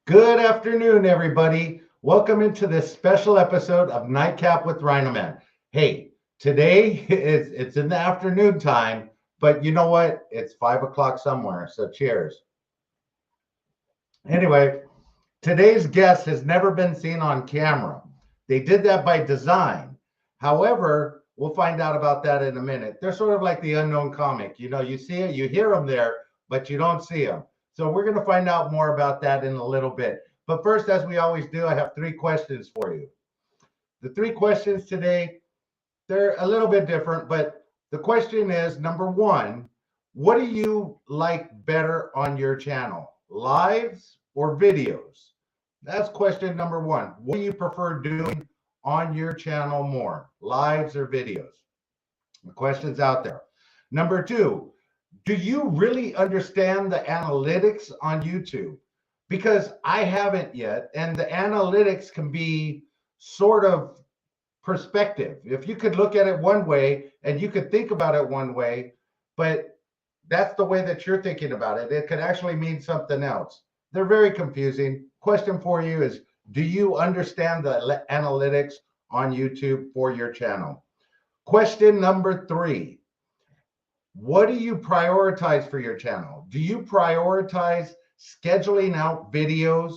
Good afternoon, everybody. Welcome into this special episode of Nightcap with Rhino Man. Hey, today it's in the afternoon time, but you know what? It's 5 o'clock somewhere. So cheers. Anyway, today's guest has never been seen on camera. They did that by design. However, we'll find out about that in a minute. They're sort of like the unknown comic. You see it, you hear them there, but you don't see them. So we're going to find out more about that in a little bit. But first, as we always do, I have three questions for you. The three questions today, they're a little bit different, but the question is number one, what do you like better on your channel, lives or videos? That's question number one. What do you prefer doing on your channel more, lives or videos? The question's out there. Number two, do you really understand the analytics on YouTube? Because I haven't yet, and the analytics can be sort of perspective. If you could look at it one way and you could think about it one way, but that's the way that you're thinking about it, it could actually mean something else. They're very confusing. Question for you is, do you understand the analytics on YouTube for your channel? Question number three, what do you prioritize for your channel? Do you prioritize scheduling out videos?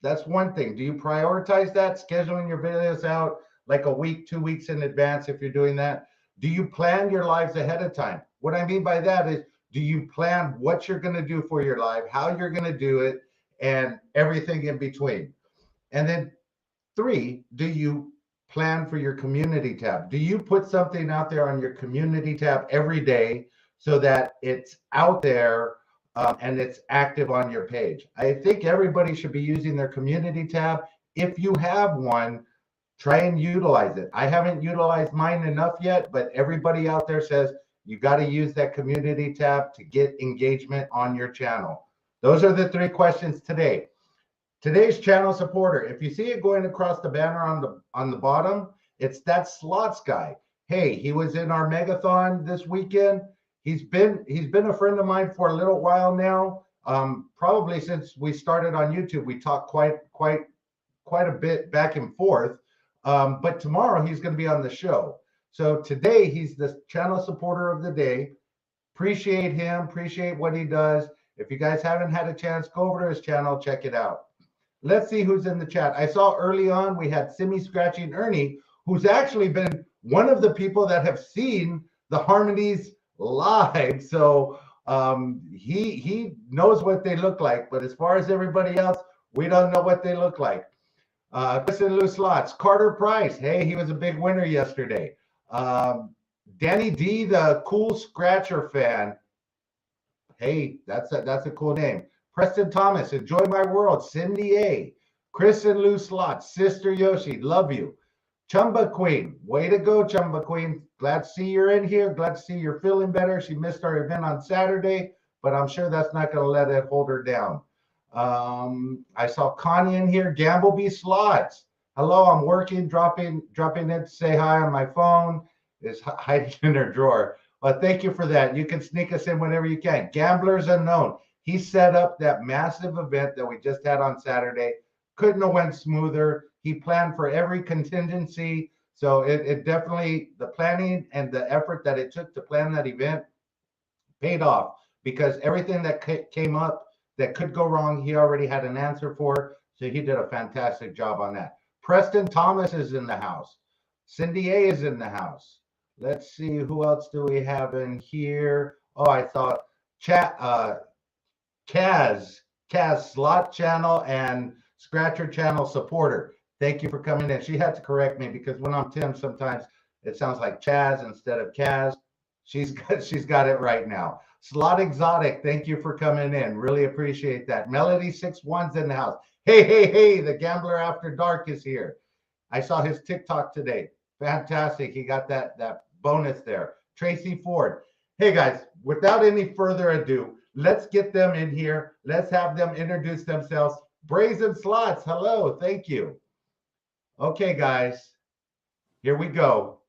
That's one thing. Do you prioritize that, scheduling your videos out like a week, 2 weeks in advance if you're doing that? Do you plan your lives ahead of time? What I mean by that is, do you plan what you're going to do for your life, how you're going to do it, and everything in between? And then three, do you plan for your community tab? Do you put something out there on your community tab every day so that it's out there and it's active on your page? I think everybody should be using their community tab. If you have one, try and utilize it. I haven't utilized mine enough yet, but everybody out there says you got to use that community tab to get engagement on your channel. Those are the three questions today. Today's channel supporter, if you see it going across the banner on the bottom, it's that slots guy. Hey, he was in our megathon this weekend. He's been a friend of mine for a little while now. Probably since we started on YouTube, we talked quite a bit back and forth. But tomorrow he's going to be on the show. So today he's the channel supporter of the day. Appreciate him. Appreciate what he does. If you guys haven't had a chance, go over to his channel, check it out. Let's see who's in the chat. I saw early on we had Simi Scratching Ernie, who's actually been one of the people that have seen the harmonies live. So he knows what they look like. But as far as everybody else, we don't know what they look like. Kristen Lou Slots, Carter Price. Hey, he was a big winner yesterday. Danny D, the cool scratcher fan. Hey, that's a cool name. Preston Thomas, enjoy my world. Cindy A, Chris and Lou Slots, Sister Yoshi, love you. Chumba Queen, way to go, Chumba Queen. Glad to see you're in here. Glad to see you're feeling better. She missed our event on Saturday, but I'm sure that's not going to let it hold her down. I saw Connie in here. Gambleby Slots. Hello, I'm working, dropping in to say hi on my phone. Is hiding in her drawer. Well, thank you for that. You can sneak us in whenever you can. Gamblers Unknown. He set up that massive event that we just had on Saturday. Couldn't have went smoother. He planned for every contingency. So it definitely, the planning and the effort that it took to plan that event paid off, because everything that came up that could go wrong, he already had an answer for. So he did a fantastic job on that. Preston Thomas is in the house. Cindy A is in the house. Let's see, who else do we have in here? Oh, I thought Kaz Slot Channel and Scratcher Channel supporter. Thank you for coming in. She had to correct me because when I'm Tim, sometimes it sounds like Chaz instead of Kaz. She's got it right now. Slot Exotic, thank you for coming in. Really appreciate that. Melody 61's in the house. Hey, the Gambler After Dark is here. I saw his TikTok today. Fantastic. He got that bonus there. Tracy Ford. Hey guys, without any further ado, let's get them in here. Let's have them introduce themselves. Brazen Slots, hello, thank you. Okay, guys, here we go.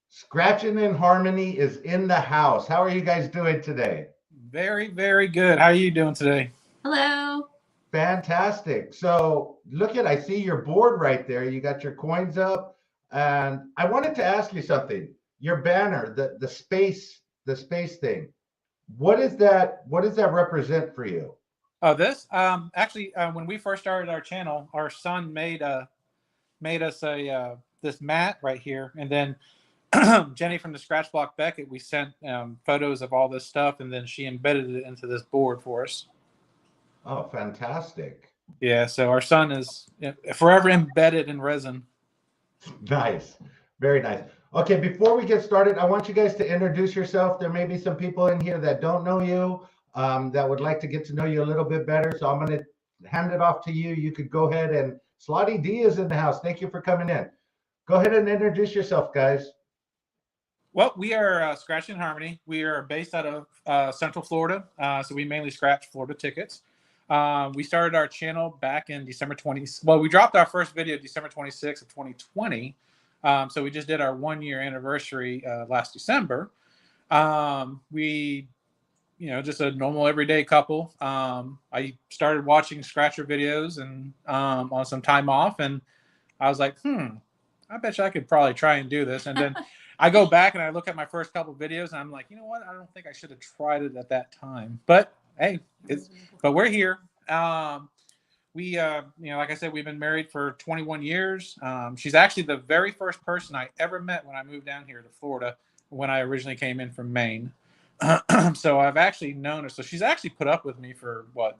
Scratching in Harmony is in the house. How are you guys doing today? Very, very good. How are you doing today? Hello. Fantastic. So I see your board right there. You got your coins up. And I wanted to ask you something. Your banner, the space thing. What is that? What does that represent for you? Oh, this actually, when we first started our channel, our son made us a this mat right here, and then Jenny from the Scratch Block Beckett, we sent photos of all this stuff, and then she embedded it into this board for us. Oh, fantastic. Yeah, so our son is forever embedded in resin. Nice. Very nice. Okay, before we get started, I want you guys to introduce yourself. There may be some people in here that don't know you, that would like to get to know you a little bit better. So I'm going to hand it off to you. You could go ahead, and Slotty D is in the house. Thank you for coming in. Go ahead and introduce yourself, guys. Well, we are Scratch in Harmony. We are based out of Central Florida, so we mainly scratch Florida tickets. We started our channel back in December 20. Well, we dropped our first video December 26th of 2020. So we just did our 1-year anniversary last December. We, just a normal everyday couple. I started watching Scratcher videos and on some time off, and I was like, I bet you I could probably try and do this. And then I go back and I look at my first couple of videos, and I'm like, you know what? I don't think I should have tried it at that time. But hey, but we're here. We, like I said, we've been married for 21 years. She's actually the very first person I ever met when I moved down here to Florida when I originally came in from Maine. So I've actually known her. So she's actually put up with me for what?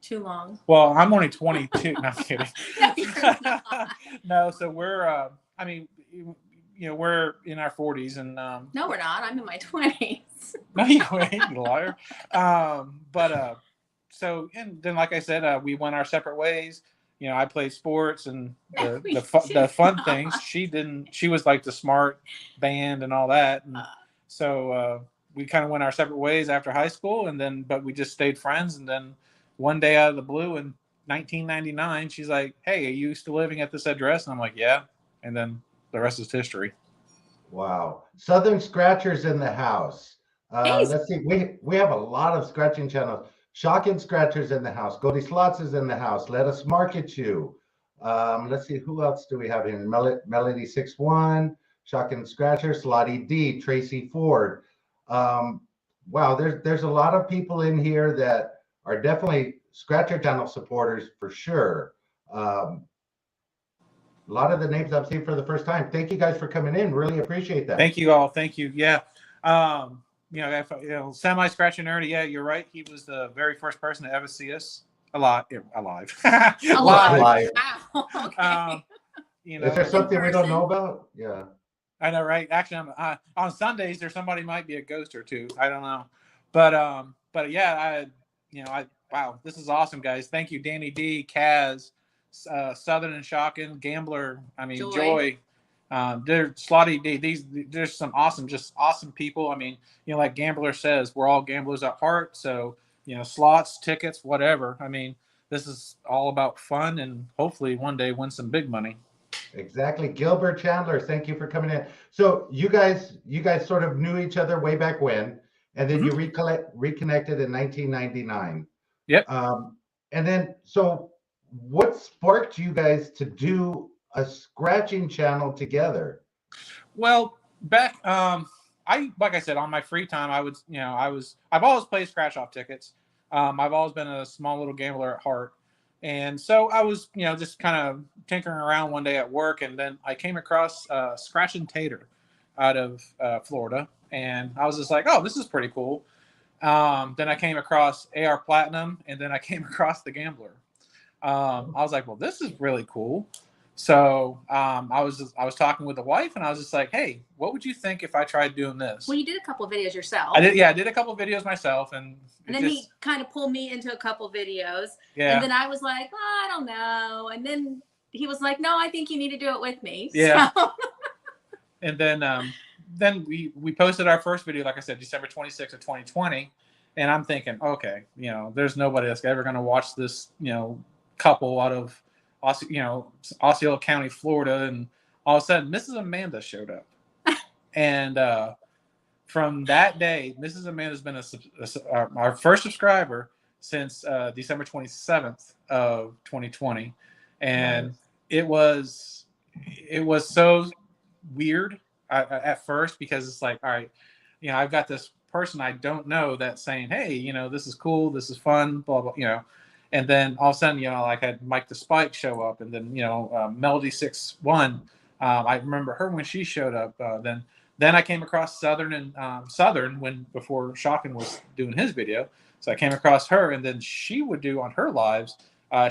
Too long. Well, I'm only 22. No, I'm kidding. No, you're not. No, so we're, we're in our 40s, and no, we're not. I'm in my 20s. No, you ain't, you liar. So, and then, like I said, we went our separate ways. I played sports and the fun things. She didn't. She was like the smart band and all that. And so we kind of went our separate ways after high school, but we just stayed friends. And then one day out of the blue in 1999, she's like, "Hey, are you still living at this address?" And I'm like, "Yeah." And then the rest is history. Wow. Southern Scratchers in the house. Let's see. We have a lot of scratching channels. Shocking Scratchers in the house. Goldie Slots is in the house. Let Us Market You. Let's see. Who else do we have here? Melody 61, Shocking Scratcher, Slotty D, Tracy Ford. Wow. There's a lot of people in here that are definitely Scratcher channel supporters for sure. A lot of the names I've seen for the first time. Thank you guys for coming in. Really appreciate that. Thank you all. Thank you. Yeah. Semi Scratching Nerdy. Yeah, you're right. He was the very first person to ever see us alive. Alive. Okay. Is there something we don't know about? Yeah. I know, right? Actually, on Sundays there somebody might be a ghost or two. I don't know, but yeah, wow, this is awesome, guys. Thank you, Danny D, Kaz, Southern and Shocking, Gambler. I mean, Joy. They're Slotty D. There's some awesome people. I mean, like Gambler says, we're all gamblers at heart. So, slots, tickets, whatever. I mean, this is all about fun, and hopefully one day win some big money. Exactly. Gilbert Chandler, thank you for coming in. So you guys sort of knew each other way back when, and then you reconnected in 1999. Yep. And then, so what sparked you guys to do a scratching channel together? Well, back like I said, on my free time, I've always played scratch off tickets. I've always been a small little gambler at heart, and so I was just kind of tinkering around one day at work, and then I came across Scratch and Tater out of Florida, and I was just like, oh, this is pretty cool. Then I came across AR Platinum, and then I came across the Gambler. I was like, well, this is really cool. So I was talking with the wife, and I was just like, hey, what would you think if I tried doing this? Well, you did a couple of videos yourself. I did a couple of videos myself, and then he kind of pulled me into a couple of videos. Yeah. And then I was like, oh, I don't know. And then he was like, no, I think you need to do it with me. Yeah. So. And then we posted our first video, like I said, December 26th of 2020, and I'm thinking, okay, there's nobody that's ever going to watch this, couple out of Osceola County, Florida, and all of a sudden Mrs. Amanda showed up. And from that day, Mrs. Amanda's been our first subscriber since December 27th of 2020, and Nice. it was so weird at first, because it's like, all right, I've got this person I don't know that's saying, hey, this is cool, this is fun, blah blah, and then all of a sudden, like I had Mike the Spike show up, and then Melody 6'1", I remember her when she showed up. Then I came across Southern before Shockin was doing his video, so I came across her, and then she would do on her lives.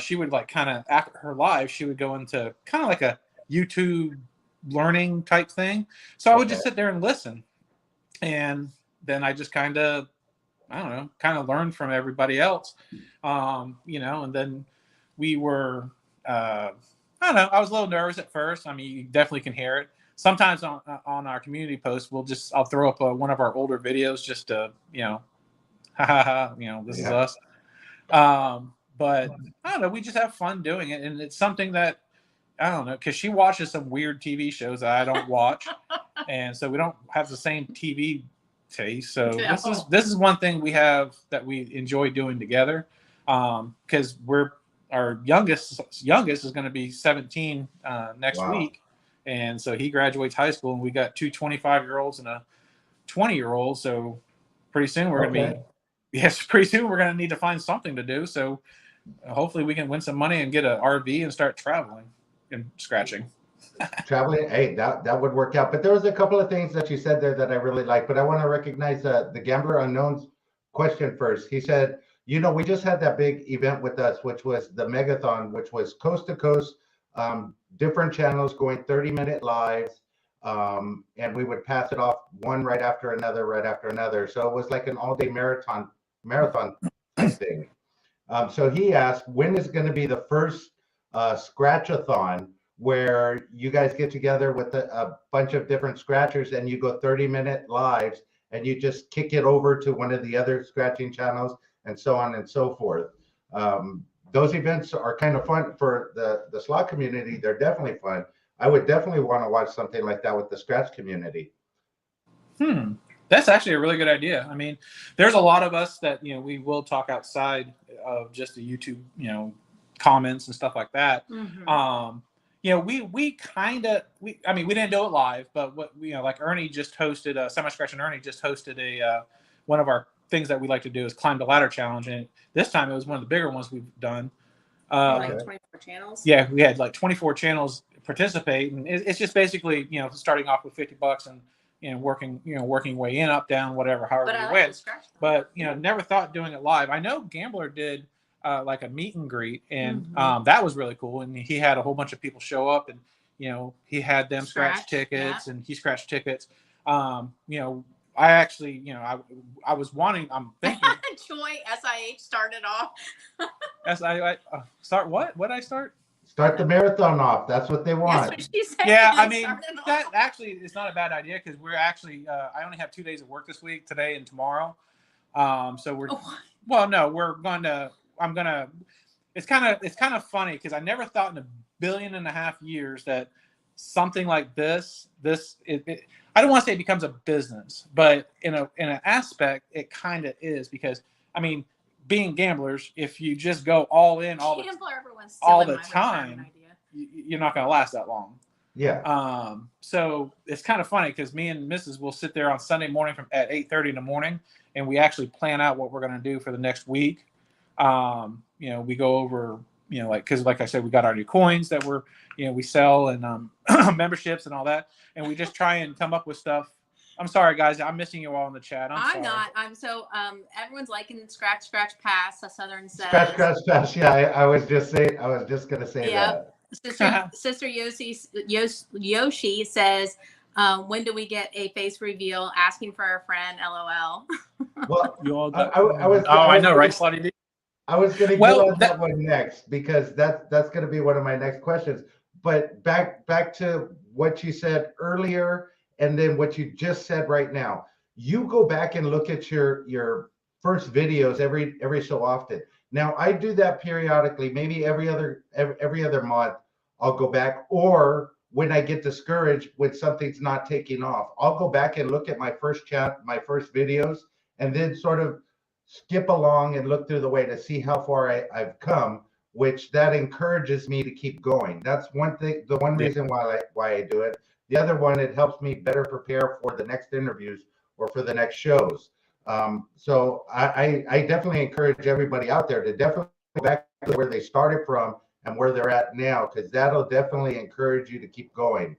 She would like kind of after her live, she would go into kind of like a YouTube learning type thing. So I would just sit there and listen, and then I just kind of, I don't know, kind of learned from everybody else, and then we were, I don't know, I was a little nervous at first. I mean, you definitely can hear it. Sometimes on our community posts, I'll throw up one of our older videos just to, ha ha ha, this is us. But I don't know, we just have fun doing it. And it's something that, I don't know, because she watches some weird TV shows that I don't watch. And so we don't have the same TV taste. So this is one thing we have that we enjoy doing together. Because our youngest is going to be 17 next week. And so he graduates high school, and we got two 25-year-olds and a 20-year-old. So pretty soon we're going to need to find something to do. So hopefully we can win some money and get an RV and start traveling and scratching. Traveling, hey, that would work out. But there was a couple of things that you said there that I really like. But I want to recognize the Gambler Unknown's question first. He said, we just had that big event with us, which was the Megathon, which was coast to coast, different channels going 30-minute lives, and we would pass it off one right after another. So it was like an all-day marathon type thing. So he asked, when is going to be the first scratch-a-thon, where you guys get together with a bunch of different scratchers and you go 30-minute lives, and you just kick it over to one of the other scratching channels, and so on and so forth. Those events are kind of fun for the slot community. They're definitely fun. I would definitely want to watch something like that with the scratch community. That's actually a really good idea. I mean, there's a lot of us that, we will talk outside of just the YouTube, comments and stuff like that. Mm-hmm. We didn't do it live, but like Ernie just hosted Semi Scratch, and Ernie just hosted one of our things that we like to do is climb the ladder challenge, and this time it was one of the bigger ones we've done. Like 24 channels. Yeah, we had like 24 channels participate, and it's just basically starting off with $50 and working way in, up, down, whatever, however you went. But never thought doing it live. I know Gambler did like a meet and greet, and that was really cool. And he had a whole bunch of people show up, and he had them scratch tickets, and he scratched tickets. I actually, I was wanting. I'm thinking. Joy SIH started off. Start what? What I start? Start the marathon off. That's what they want. That's what she said. Yeah, I mean that actually is not a bad idea, because we're actually. I only have 2 days of work this week, today and tomorrow. So we're. Well, no, we're going to. I'm gonna. It's kind of funny, because I never thought in 1.5 billion years that something like this. I don't want to say it becomes a business, but in an aspect, it kind of is, because I mean, being gamblers, if you just go all in all the time, you're not going to last that long. Yeah. So it's kind of funny, because me and Mrs. will sit there on Sunday morning at 8:30 in the morning, and we actually plan out what we're going to do for the next week. We go over, because like I said, we got our new coins that we sell, and memberships and all that. And we just try and come up with stuff. I'm sorry, guys. I'm missing you all in the chat. I'm not. I'm so, everyone's liking Scratch Pass, as Southern says. Scratch Pass. Yeah, I was just going to say that. Sister Yoshi says, when do we get a face reveal? Asking for a friend, LOL. Well, you all I know, right, Slotty D? I was going to get on that one next, because that's going to be one of my next questions. But back to what you said earlier, and then what you just said right now. You go back and look at your first videos every so often. Now I do that periodically, maybe every other month. I'll go back, or when I get discouraged when something's not taking off, I'll go back and look at my first videos, and then sort of skip along and look through the way to see how far I've come, which that encourages me to keep going. That's one thing, the one reason why I do it. The other one, it helps me better prepare for the next interviews or for the next shows. So I definitely encourage everybody out there to definitely go back to where they started from and where they're at now, because that'll definitely encourage you to keep going.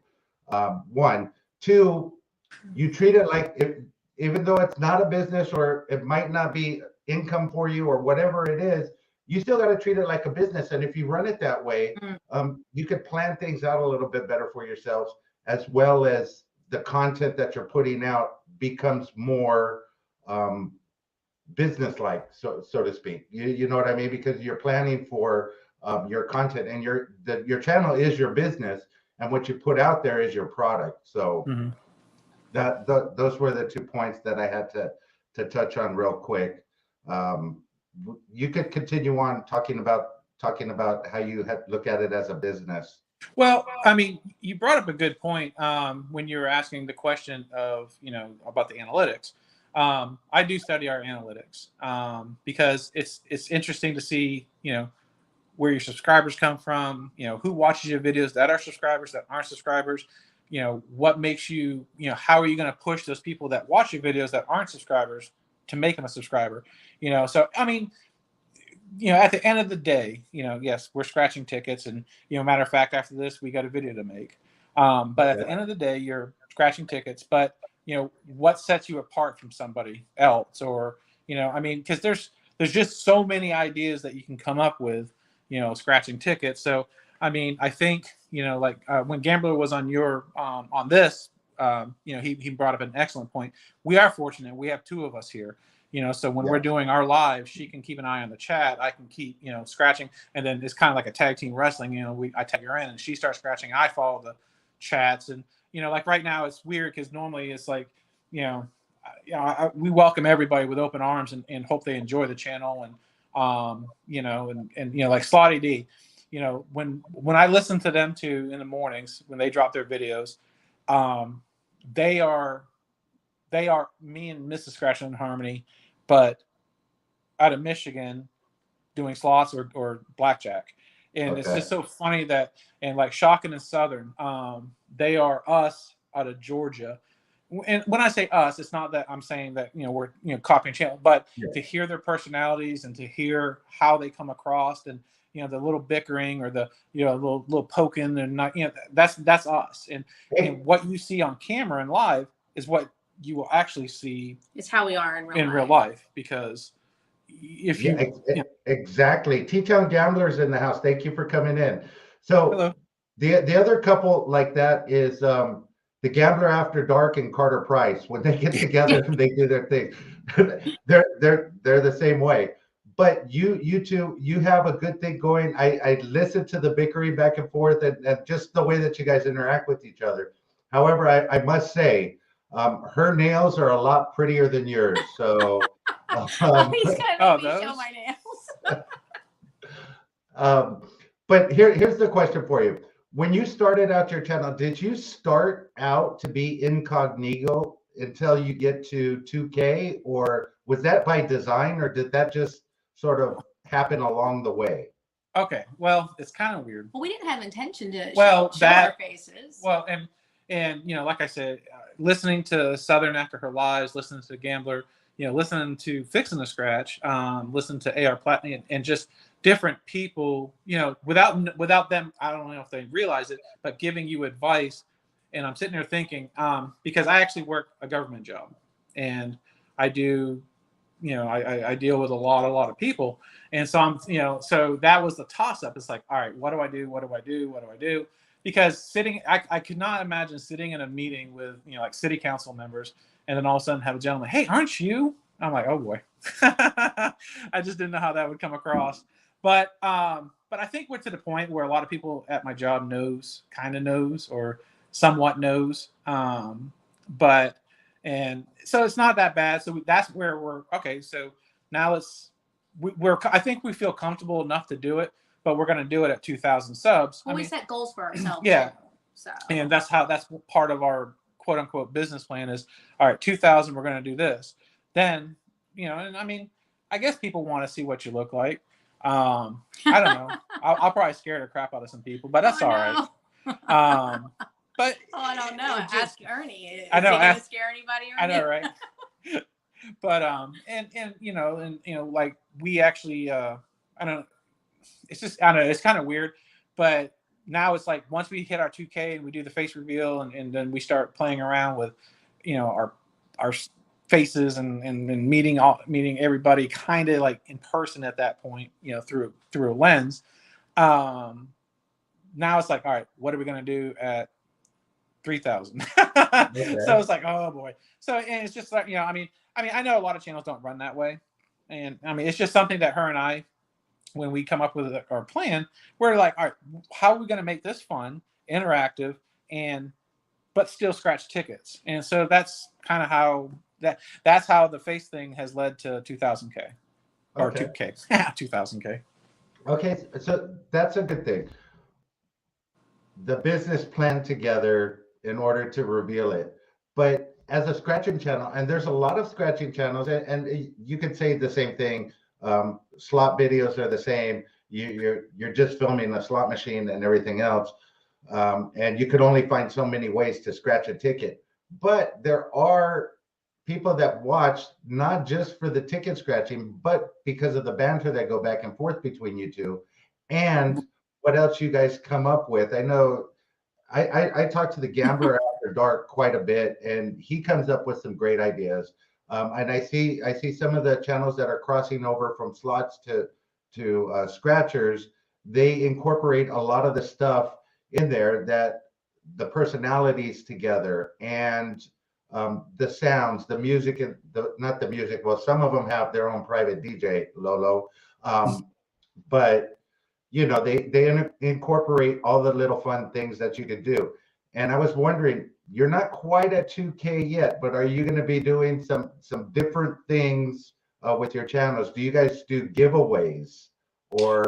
One. Two, you treat it like even though it's not a business or it might not be income for you or whatever it is, you still got to treat it like a business. And if you run it that way, you could plan things out a little bit better for yourselves, as well as the content that you're putting out becomes more business-like, so to speak. You know what I mean? Because you're planning for your content, and your channel is your business, and what you put out there is your product. So those were the 2 points that I had to touch on real quick. You could continue on talking about how you had look at it as a business. Well, I mean, you brought up a good point when you were asking the question of, about the analytics. I do study our analytics because it's interesting to see, where your subscribers come from, who watches your videos that are subscribers, that aren't subscribers, what makes you, how are you going to push those people that watch your videos that aren't subscribers to make them a subscriber, so, I mean, at the end of the day, yes, we're scratching tickets, and, matter of fact, after this, we got a video to make. But at the end of the day, you're scratching tickets, but, what sets you apart from somebody else? Or, I mean, because there's just so many ideas that you can come up with, scratching tickets. So, I mean, I think, like when Gambler was on your, on this, he brought up an excellent point. We are fortunate. We have 2 of us here. So when we're doing our live, she can keep an eye on the chat. I can keep, scratching, and then it's kind of like a tag team wrestling. I tag her in, and she starts scratching. I follow the chats, and like right now it's weird because normally it's like, we welcome everybody with open arms and hope they enjoy the channel, and like Slotty D, when I listen to them too in the mornings when they drop their videos, they are me and Mrs. Scratch and Harmony, but out of Michigan doing slots or blackjack. And It's just so funny that, and like Shocking and Southern, they are us out of Georgia. And when I say us, it's not that I'm saying that, we're, copying channel, but to hear their personalities and to hear how they come across, and, the little bickering or the, little poking, and not, that's us. And what you see on camera and live is what you will actually see. It's how we are in real life, because if you exactly. T-Town Gamblers in the house. Thank you for coming in. So hello. The other couple like that is the Gambler After Dark and Carter Price. When they get together and they do their thing, they're the same way. But you two, you have a good thing going. I listen to the bickering back and forth, and just the way that you guys interact with each other. However, I must say, her nails are a lot prettier than yours. So he's gonna make me show my nails. But here's the question for you. When you started out your channel, did you start out to be incognito until you get to 2K, or was that by design, or did that just sort of happen along the way? Okay, well, it's kind of weird. Well, we didn't have intention to show our faces. Well, and like I said, listening to Southern after her lives, listening to Gambler, listening to Fixing the Scratch, listening to AR Platinum, and just different people, without them, I don't know if they realize it, but giving you advice. And I'm sitting there thinking, because I actually work a government job, and I do, I deal with a lot of people. And so I'm, so that was the toss up. It's like, all right, what do I do? What do I do? What do I do? Because I could not imagine sitting in a meeting with, like city council members, and then all of a sudden have a gentleman, hey, aren't you? I'm like, oh boy. I just didn't know how that would come across. But I think we're to the point where a lot of people at my job kind of knows, or somewhat knows. And so it's not that bad. So that's where we're okay. So now I think we feel comfortable enough to do it, but we're going to do it at 2,000 subs. Well, we set goals for ourselves. Yeah. Too, so. And that's part of our quote unquote business plan is, all right, 2,000, we're going to do this. Then, and I mean, I guess people want to see what you look like. I don't know. I'll probably scare the crap out of some people, but that's all right. But I don't know. Ask Ernie. Is I know. It going to scare anybody? I know, right? But and like we actually I don't. It's just I don't know. It's kind of weird, but now it's like once we hit our 2K and we do the face reveal and then we start playing around with, our faces and meeting everybody kind of like in person at that point, through a lens. Now it's like, all right, what are we gonna do at 3,000? Okay. So it's like, oh boy. So and it's just like, I mean, I know a lot of channels don't run that way, and I mean, it's just something that her and I, when we come up with our plan, we're like, all right, how are we going to make this fun, interactive, but still scratch tickets? And so that's kind of how that's how the face thing has led to 2000K or 2K, 2000K. Okay, so that's a good thing. The business plan together in order to reveal it, but as a scratching channel, and there's a lot of scratching channels, and you could say the same thing. Slot videos are the same. You're just filming a slot machine and everything else, and you could only find so many ways to scratch a ticket. But there are people that watch not just for the ticket scratching, but because of the banter that go back and forth between you two, and what else you guys come up with. I know I talk to the Gambler After Dark quite a bit, and he comes up with some great ideas. And I see some of the channels that are crossing over from slots to scratchers. They incorporate a lot of the stuff in there, that the personalities together and the sounds, the music, and not the music. Well, some of them have their own private DJ, Lolo, but they incorporate all the little fun things that you could do. And I was wondering, you're not quite at 2K yet, but are you going to be doing some different things with your channels? Do you guys do giveaways or?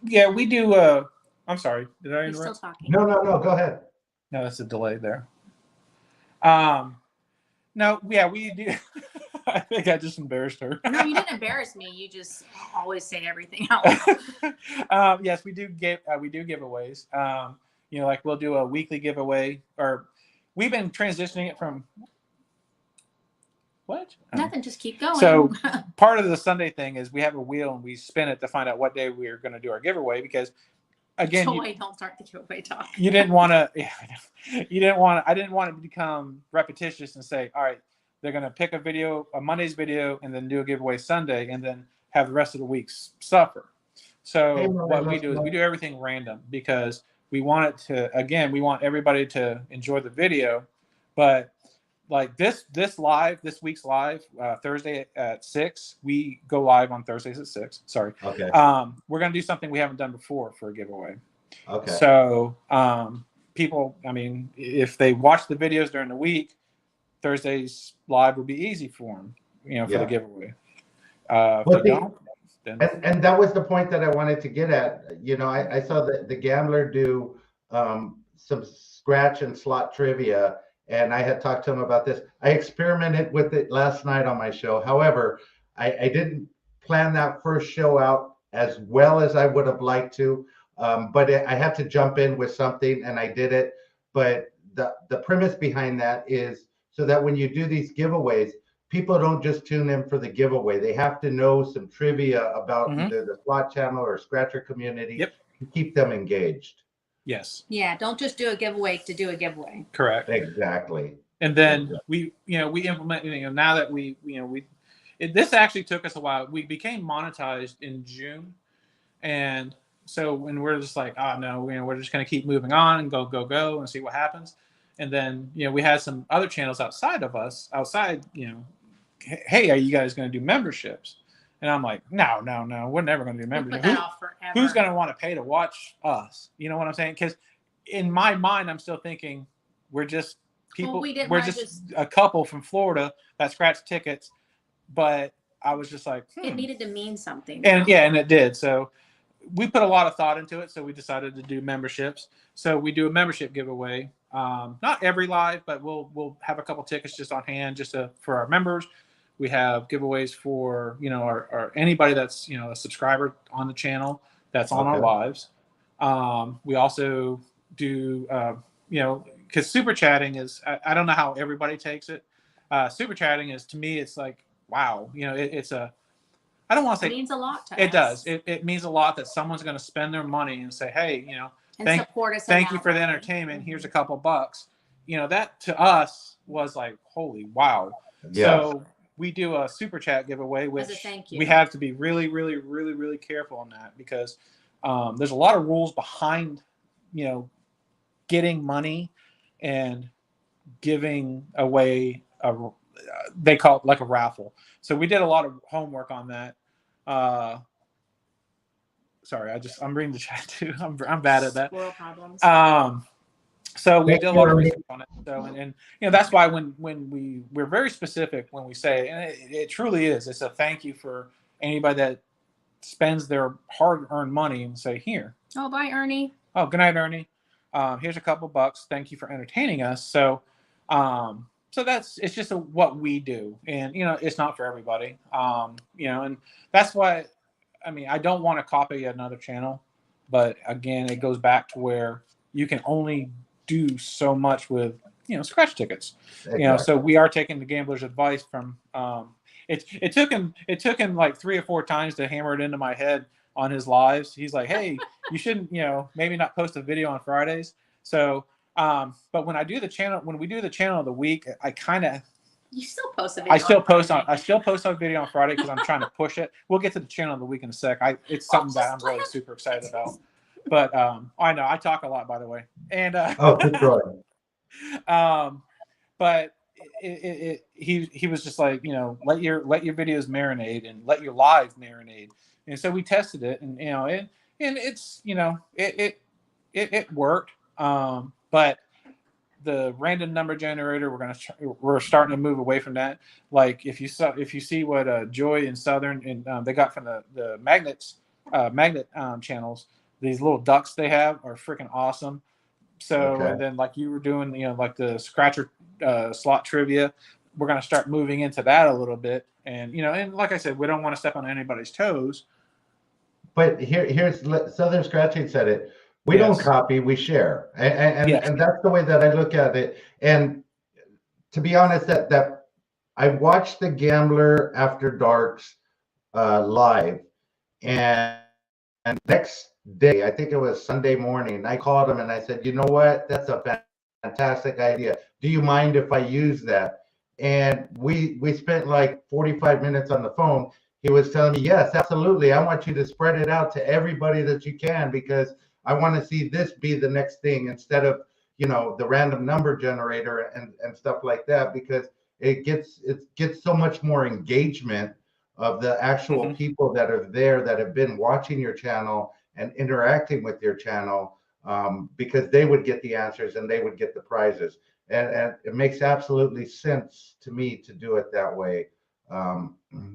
Yeah, we do. I'm sorry, did I interrupt? You're still talking. No, go ahead. No, that's a delay there. No, yeah, we do. I think I just embarrassed her. No, you didn't embarrass me. You just always say everything else. Yes, we do giveaways. Like we'll do a weekly giveaway, or we've been transitioning it from what? Nothing, just keep going. So part of the Sunday thing is we have a wheel and we spin it to find out what day we're going to do our giveaway, because again, don't start the giveaway talk. You didn't want to. Yeah, I didn't want it to become repetitious and say, all right, they're going to pick a Monday's video and then do a giveaway Sunday and then have the rest of the weeks suffer. So what we do is we do everything random, because we want we want everybody to enjoy the video. But like this week's live, Thursday at 6, we go live on Thursdays at 6. Sorry. Okay. We're going to do something we haven't done before for a giveaway. Okay. So people, if they watch the videos during the week, Thursday's live will be easy for them, for the giveaway. If they don't, then... and that was the point that I wanted to get at. I saw the Gambler do some scratch and slot trivia, and I had talked to him about this. I experimented with it last night on my show. However, I didn't plan that first show out as well as I would have liked to, but I had to jump in with something, and I did it. But the premise behind that is so that when you do these giveaways, people don't just tune in for the giveaway. They have to know some trivia about either the slot channel or scratcher community to keep them engaged. Yes. Yeah, don't just do a giveaway to do a giveaway. Correct. Exactly. And then we implement, now that this actually took us a while. We became monetized in June. And so when we're just like, oh no, we're just going to keep moving on and go and see what happens. And then, we had some other channels outside, hey, are you guys going to do memberships? And I'm like, no, we're never going to do memberships. Who's going to want to pay to watch us? You know what I'm saying? Because in my mind, I'm still thinking we're just people. We're just a couple from Florida that scratched tickets. But I was just like, it needed to mean something. And and it did. So we put a lot of thought into it. So we decided to do memberships. So we do a membership giveaway. Not every live, but we'll have a couple tickets just on hand, for our members. We have giveaways for, you know, our anybody that's, you know, a subscriber on the channel that's on our lives. We also do, you know, because super chatting is, I don't know how everybody takes it. Super chatting is, to me, it's like, wow, you know, it's a, I don't want to say it means a lot to us. It does. It means a lot that someone's going to spend their money and say, hey, you know, and support us. Thank you for the entertainment. Here's a couple bucks. You know, that to us was like, holy wow. Yes. So we do a super chat giveaway, which we have to be really, really, really, really careful on that, because there's a lot of rules behind, you know, getting money and giving away they call it like a raffle. So we did a lot of homework on that. Sorry, I'm reading the chat too. I'm bad at that. Squirrel problems. So we did a lot of research on it. So and you know, that's why when we're very specific when we say, and it truly is, it's a thank you for anybody that spends their hard-earned money and say, here. Oh, bye, Ernie. Oh, good night, Ernie. Here's a couple bucks. Thank you for entertaining us. So so it's just what we do, and you know, it's not for everybody. You know, and that's why, I mean, I don't want to copy another channel, but again, it goes back to where you can only do so much with, you know, scratch tickets. Exactly. You know, so we are taking the gambler's advice from. It took him like 3 or 4 times to hammer it into my head on his lives. He's like, hey, you shouldn't, you know, maybe not post a video on Fridays. So, but when we do the channel of the week, I kind of. You still post a video. I still post a video on Friday because I'm trying to push it. We'll get to the channel of the week in a sec. It's something that I'm really super excited about. But I know I talk a lot, by the way. And but he was just like, you know, let your videos marinate and let your live marinate. And so we tested it, and you know, and it's, you know, it worked. But the random number generator, we're starting to move away from that. Like if you see what Joy and Southern and they got from the magnet channels, these little ducks they have are freaking awesome. So and then like you were doing, you know, like the scratcher slot trivia, we're going to start moving into that a little bit. And you know, and like I said, we don't want to step on anybody's toes. But here's Southern Scratching said it. We don't copy, we share, and that's the way that I look at it. And to be honest, that I watched the Gambler After Darks live, and next day, I think it was Sunday morning, I called him and I said, you know what, that's a fantastic idea. Do you mind if I use that? And we spent like 45 minutes on the phone. He was telling me, yes, absolutely. I want you to spread it out to everybody that you can, because I want to see this be the next thing instead of, you know, the random number generator and stuff like that, because it gets so much more engagement of the actual people that are there that have been watching your channel and interacting with your channel, because they would get the answers and they would get the prizes. And it makes absolutely sense to me to do it that way.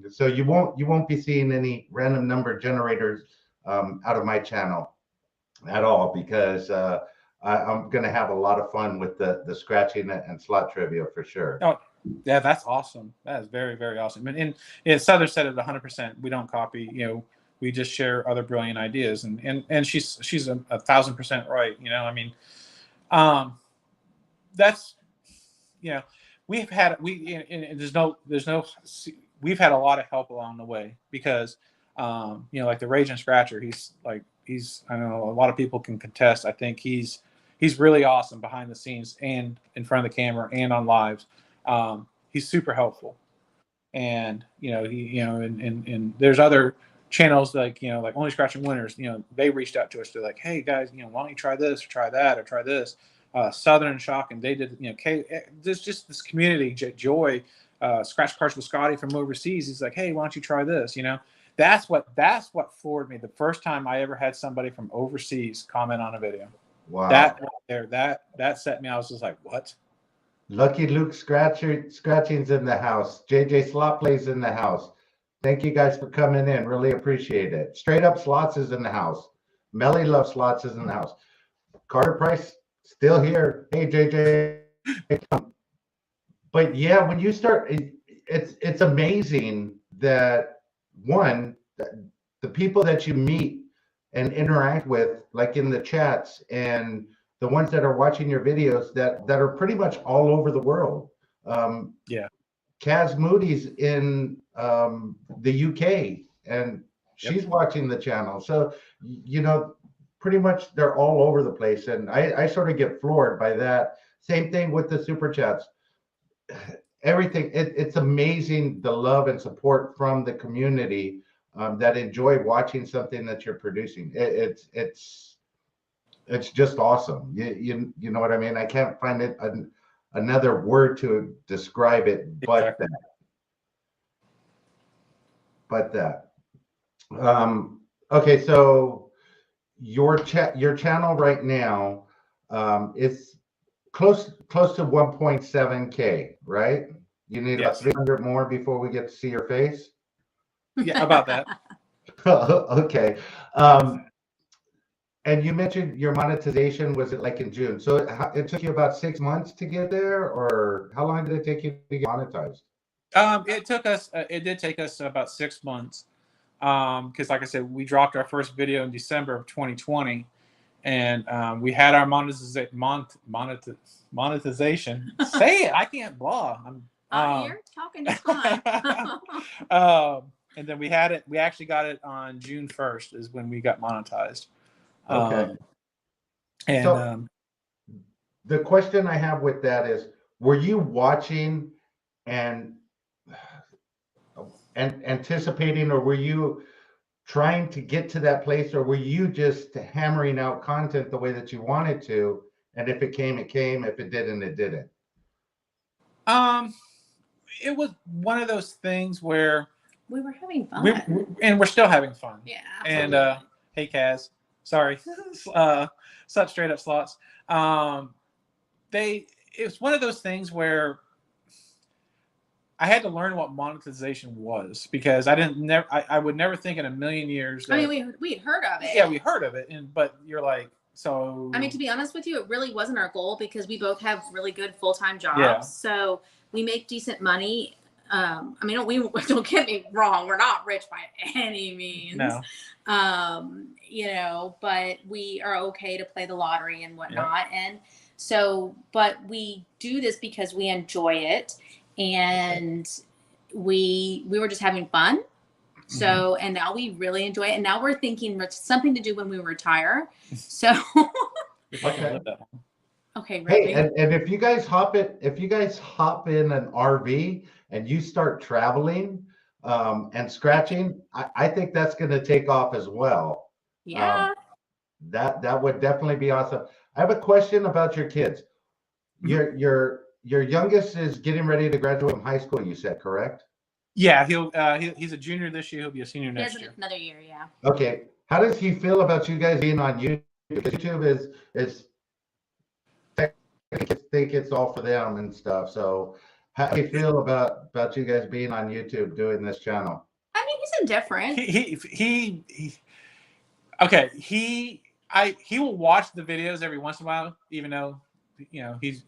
So you won't be seeing any random number generators out of my channel at all, because I'm going to have a lot of fun with the scratching and slot trivia for sure. Oh, yeah, that's awesome. That is very, very awesome. And Southern said it 100%. We don't copy, you know, we just share other brilliant ideas. And she's 1,000% right. You know, I mean, that's, you know, we've had a lot of help along the way, because, you know, like the Raging Scratcher, he's I know a lot of people can contest. I think he's really awesome behind the scenes and in front of the camera and on lives. He's super helpful, and you know, and there's other channels like, you know, like Only Scratching Winners. You know, they reached out to us. They're like, hey guys, you know, why don't you try this or try that or try this? Southern Shock, and they did, you know, there's just this community. Joy, Scratch Cards with Scotty from overseas. He's like, hey, why don't you try this? You know. That's what floored me the first time I ever had somebody from overseas comment on a video. Wow. That set me. I was just like, what? Lucky Luke Scratching's in the house. JJ Slot Plays in the house. Thank you guys for coming in. Really appreciate it. Straight Up Slots is in the house. Melly Love Slots is in the house. Carter Price still here. Hey JJ. But yeah, when you start, it's amazing that one, the people that you meet and interact with, like in the chats, and the ones that are watching your videos that are pretty much all over the world. Yeah. Kaz Moody's in the UK, and she's watching the channel. So, pretty much they're all over the place. And I sort of get floored by that. Same thing with the super chats. Everything, it's amazing, the love and support from the community that enjoy watching something that you're producing. It's just awesome. You know what I mean? I can't find another word to describe it, but Exactly. that. Okay, so your channel right now is close to 1.7K, right? You need Yes. 300 more before we get to see your face. Yeah, about that. Okay. And you mentioned your monetization, was it like in June? So it took you about 6 months to get there, or how long did it take you to get monetized? It did take us about 6 months. Because like I said, we dropped our first video in December of 2020, and we had our monetization. Say it, I can't blah. You're talking just fine. And then we actually got it on June 1st is when we got monetized. Okay. And so the question I have with that is, were you watching and anticipating, or were you trying to get to that place, or were you just hammering out content the way that you wanted to, and if it came, it came, if it didn't, it didn't? It was one of those things where we were having fun, and we're still having fun. Yeah. And hey, Kaz, sorry, such straight up slots. It's one of those things where I had to learn what monetization was, because I would never think in a million years that, I mean, we'd heard of it. Yeah, we heard of it, but you're like, so. I mean, to be honest with you, it really wasn't our goal, because we both have really good full-time jobs. Yeah. So we make decent money. I mean, don't get me wrong, we're not rich by any means. No. But we are okay to play the lottery and whatnot. Yep. And so, but we do this because we enjoy it, and we were just having fun. So, and now we really enjoy it. And now we're thinking something to do when we retire. So, okay, really? Hey, and if you guys hop in an RV and you start traveling and scratching, I think that's going to take off as well. Yeah. That would definitely be awesome. I have a question about your kids. Your youngest is getting ready to graduate from high school, you said, correct? Yeah, he's a junior this year. He'll be a senior next year. Another year, yeah. Okay. How does he feel about you guys being on YouTube? Because YouTube is I think it's all for them and stuff. So how do you feel about you guys being on YouTube doing this channel? I mean, he's indifferent. He will watch the videos every once in a while, even though he's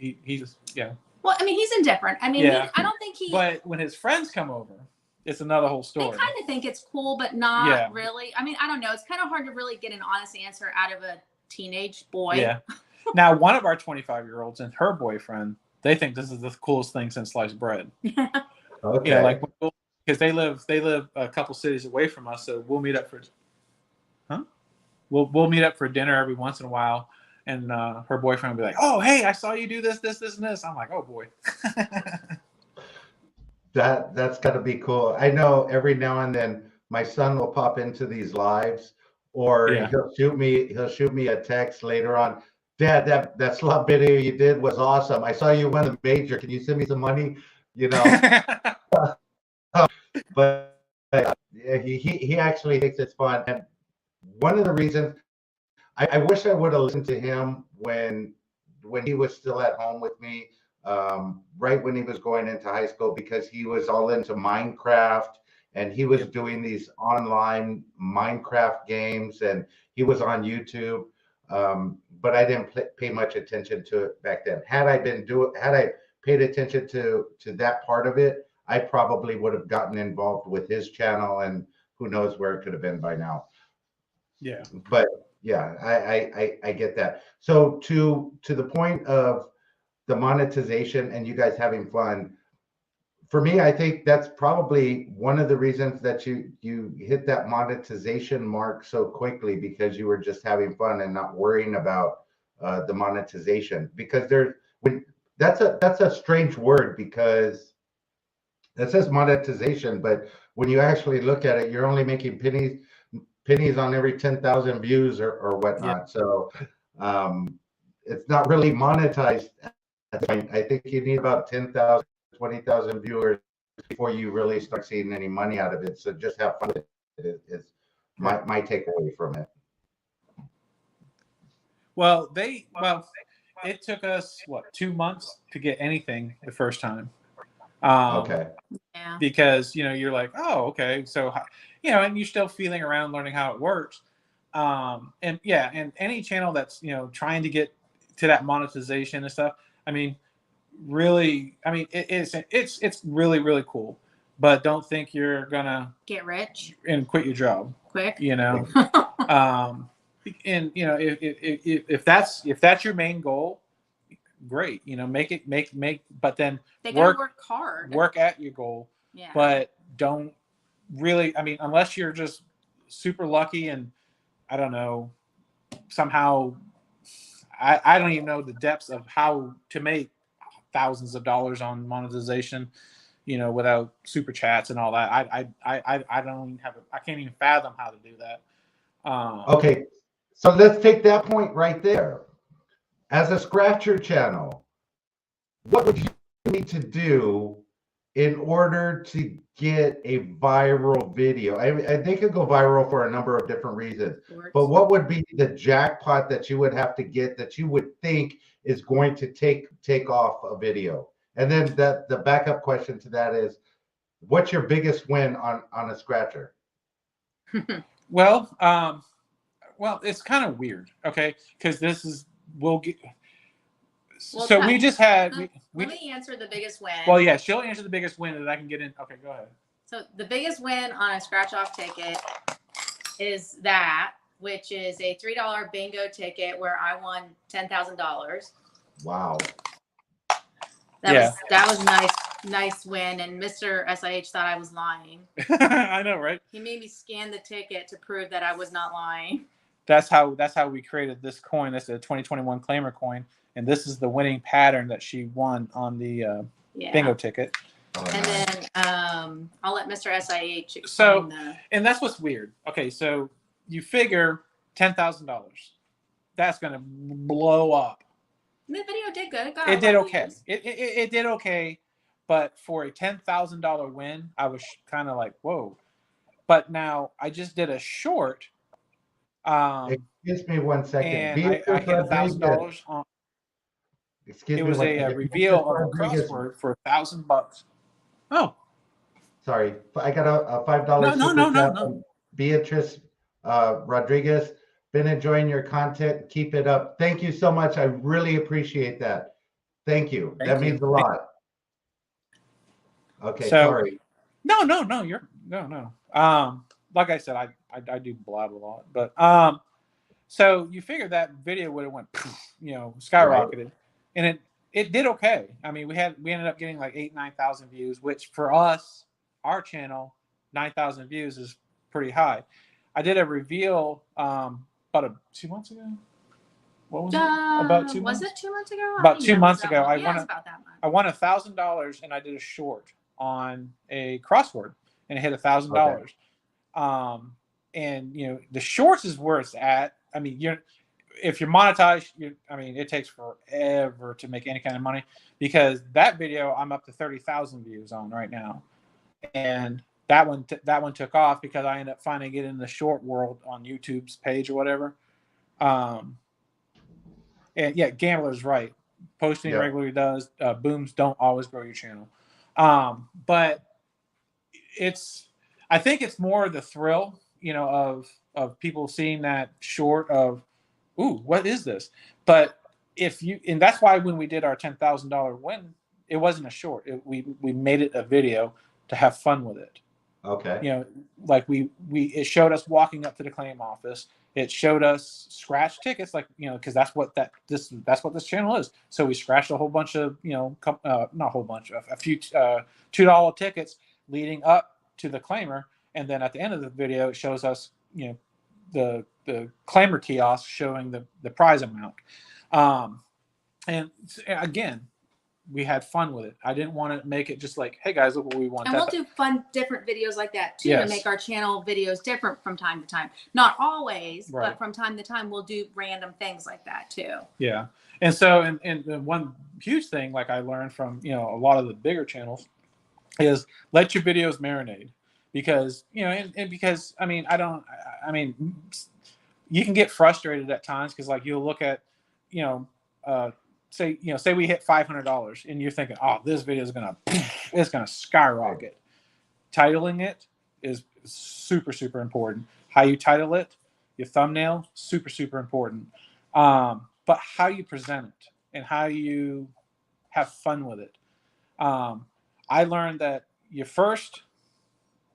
Well, I mean, he's indifferent. I mean, I don't think he. But when his friends come over, it's another whole story. They kind of think it's cool, but not really. I mean, I don't know. It's kind of hard to really get an honest answer out of a teenage boy. Yeah. Now, one of our 25-year-olds and her boyfriend, they think this is the coolest thing since sliced bread. Okay. Because they live a couple cities away from us, so we'll meet up for. We'll meet up for dinner every once in a while. And her boyfriend will be like, "Oh, hey, I saw you do this, and this." I'm like, "Oh boy." That's got to be cool. I know every now and then my son will pop into these lives, or he'll shoot me a text later on. Dad, that slot video you did was awesome. I saw you win the major. Can you send me some money? But he actually thinks it's fun. And one of the reasons I wish I would have listened to him when he was still at home with me, right when he was going into high school, because he was all into Minecraft, and he was doing these online Minecraft games, and he was on YouTube. But I didn't pay much attention to it back then. Had I paid attention to that part of it, I probably would have gotten involved with his channel, and who knows where it could have been by now. Yeah. But yeah, I get that. So to the point of the monetization and you guys having fun, for me, I think that's probably one of the reasons that you hit that monetization mark so quickly, because you were just having fun and not worrying about the monetization. Because that's a strange word, because that says monetization, but when you actually look at it, you're only making pennies on every 10,000 views or whatnot. Yeah. So it's not really monetized at this point. I think you need about 10,000, 20,000 viewers before you really start seeing any money out of it. So just have fun with it is my takeaway from it. Well, it took us 2 months to get anything the first time. Okay. Yeah. Because you're like, oh, okay, so and you're still feeling around, learning how it works. And any channel that's trying to get to that monetization and stuff, I mean, really, I mean, it's really, really cool, but don't think you're gonna Get rich and quit your job quick. And if that's your main goal, great, make but then they gotta work hard, work at your goal. Yeah. But don't really, I mean, unless you're just super lucky and I don't know, somehow I don't even know the depths of how to make thousands of dollars on monetization, without super chats and all that. I don't even I can't even fathom how to do that. Okay, so let's take that point right there. As a scratcher channel, what would you need to do in order to get a viral video? They could go viral for a number of different reasons, but what would be the jackpot that you would have to get that you would think is going to take off a video? And then the backup question to that is, what's your biggest win on a scratcher? Well, it's kind of weird, okay, because we just had. Let me answer the biggest win. Well, yeah, she'll answer the biggest win, and I can get in. Okay, go ahead. So the biggest win on a scratch-off ticket is that, which is a $3 bingo ticket where I won $10,000. Wow. That was nice win, and Mr. SIH thought I was lying. I know, right? He made me scan the ticket to prove that I was not lying. That's how we created this coin. That's a 2021 claimer coin, and this is the winning pattern that she won on the bingo ticket. And then I'll let Mr. SIH explain and that's what's weird. Okay, so you figure $10,000, that's gonna blow up. And the video did good. It did okay. It did okay, but for a $10,000 win, I was kind of like, whoa. But now I just did a short. Excuse me 1 second. And I hit $1,000 on. Excuse me. It was a reveal of a crossword for $1,000. Oh, sorry. I got a $5. No. Beatrice Rodriguez. Been enjoying your content. Keep it up. Thank you so much. I really appreciate that. Thank you. That means a lot. Okay, sorry. No. You're no. Like I said, I do blab a lot, but so you figure that video would have went, skyrocketed, right. And it did okay. I mean, we ended up getting like 8,000-9,000 views, which for us, our channel, 9,000 views is pretty high. I did a reveal about 2 months ago. What was it? About 2 months? Was it 2 months ago? About 2 months ago, I won $1,000, and I did a short on a crossword, and it hit $1,000. Okay. And the shorts is where it's at. I mean, if you're monetized, it takes forever to make any kind of money, because that video I'm up to 30,000 views on right now, and that one took off because I ended up finally getting in the short world on YouTube's page or whatever. And yeah, Gambler's right. Posting regularly does. Booms don't always grow your channel. But I think it's more the thrill, of people seeing that short of, ooh, what is this? But and that's why when we did our $10,000 win, it wasn't a short. We made it a video to have fun with it. Okay. You know, like it showed us walking up to the claim office. It showed us scratch tickets, like, you know, because that's what this channel is. So we scratched a whole bunch of, you know, not a whole bunch, a few $2 tickets leading up to the claimer, and then at the end of the video, it shows us, you know, the claimer kiosk showing the prize amount. And again, we had fun with it. I didn't want to make it just like, hey guys, look what we want. And we'll do fun, different videos like that too, Yes. and make our channel videos different from time to time. Not always, Right. but from time to time, we'll do random things like that too. Yeah. And so, and one huge thing, like I learned from, you know, a lot of the bigger channels, is let your videos marinate, because, you know, and because, I mean, you can get frustrated at times, because like you'll look at, you know, say we hit $500 and you're thinking, oh, this video is it's gonna skyrocket. Titling it is super, super important. How you title it, your thumbnail, super, super important. But how you present it and how you have fun with it. I learned that your first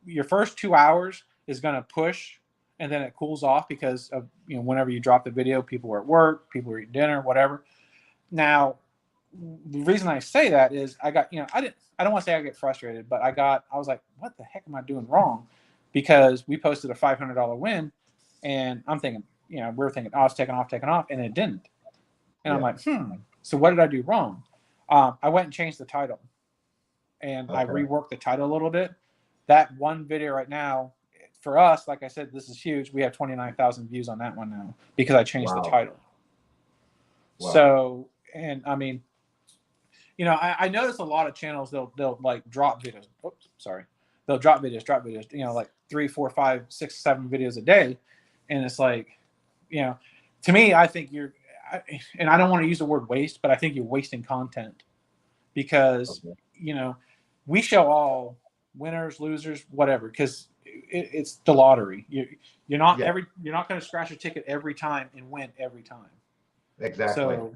2 hours is gonna push, and then it cools off because of, you know, whenever you drop the video, people are at work, people are eating dinner, whatever. Now, the reason I say that is I got, you know, I don't want to say I get frustrated, but I was like, what the heck am I doing wrong? Because we posted a $500 win, and I'm thinking, you know, we're thinking, oh, it's taking off, and it didn't. And I'm like, so what did I do wrong? I went and changed the title, and I reworked the title a little bit. That one video right now, for us, like I said, this is huge. We have 29,000 views on that one now because I changed the title. Wow. So, and I mean, you know, I notice a lot of channels, they'll like drop videos. Oops, sorry. They'll drop videos, you know, like 3, 4, 5, 6, 7 videos a day. And it's like, you know, to me, I think and I don't want to use the word waste, but I think you're wasting content, because, you know, we show all winners, losers, whatever, because it's the lottery. You're not going to scratch a ticket every time and win every time. Exactly. So,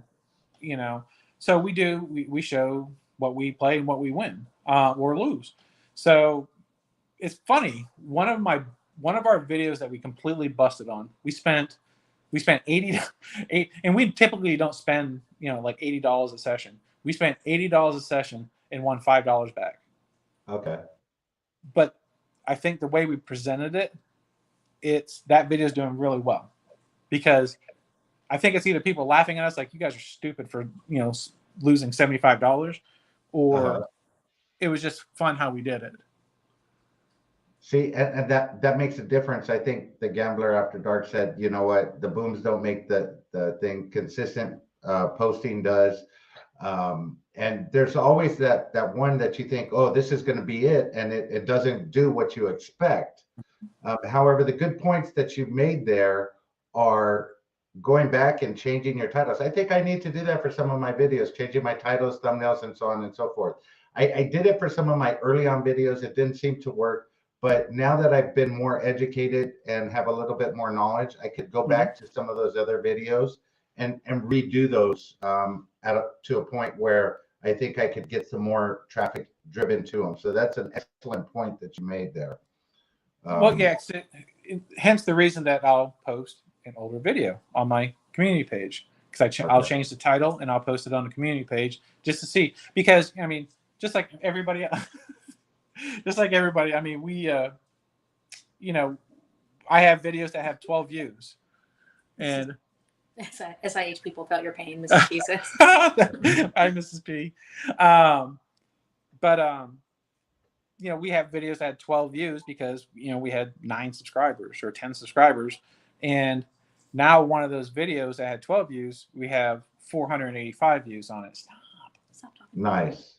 you know, so we show what we play and what we win or lose. So it's funny. One of our videos that we completely busted on, we spent 80, and we typically don't spend, you know, like $80 a session. We spent $80 a session and won $5 back. Okay. But I think the way we presented it, that video is doing really well, because I think it's either people laughing at us like, you guys are stupid for, you know, losing $75, or it was just fun how we did it. See, and that makes a difference. I think the Gambler After Dark said, you know what, the booms don't make the thing. Consistent posting does. And there's always that one that you think, oh, this is going to be it, and it doesn't do what you expect. However, the good points that you've made there are going back and changing your titles. I think I need to do that for some of my videos, changing my titles, thumbnails, and so on and so forth. I did it for some of my early on videos. It didn't seem to work. But now that I've been more educated and have a little bit more knowledge, I could go back to some of those other videos and redo those to a point where I think I could get some more traffic driven to them. So that's an excellent point that you made there. Well, yeah, hence the reason that I'll post an older video on my community page, because I'll change the title and I'll post it on the community page just to see, because I mean, just like everybody I mean, we you know, I have videos that have 12 views, and SIH people felt your pain, Mrs. P says. Hi, Mrs. P. But you know, we have videos that had 12 views because, you know, we had 9 subscribers or 10 subscribers. And now one of those videos that had 12 views, we have 485 views on it. Stop talking. Nice.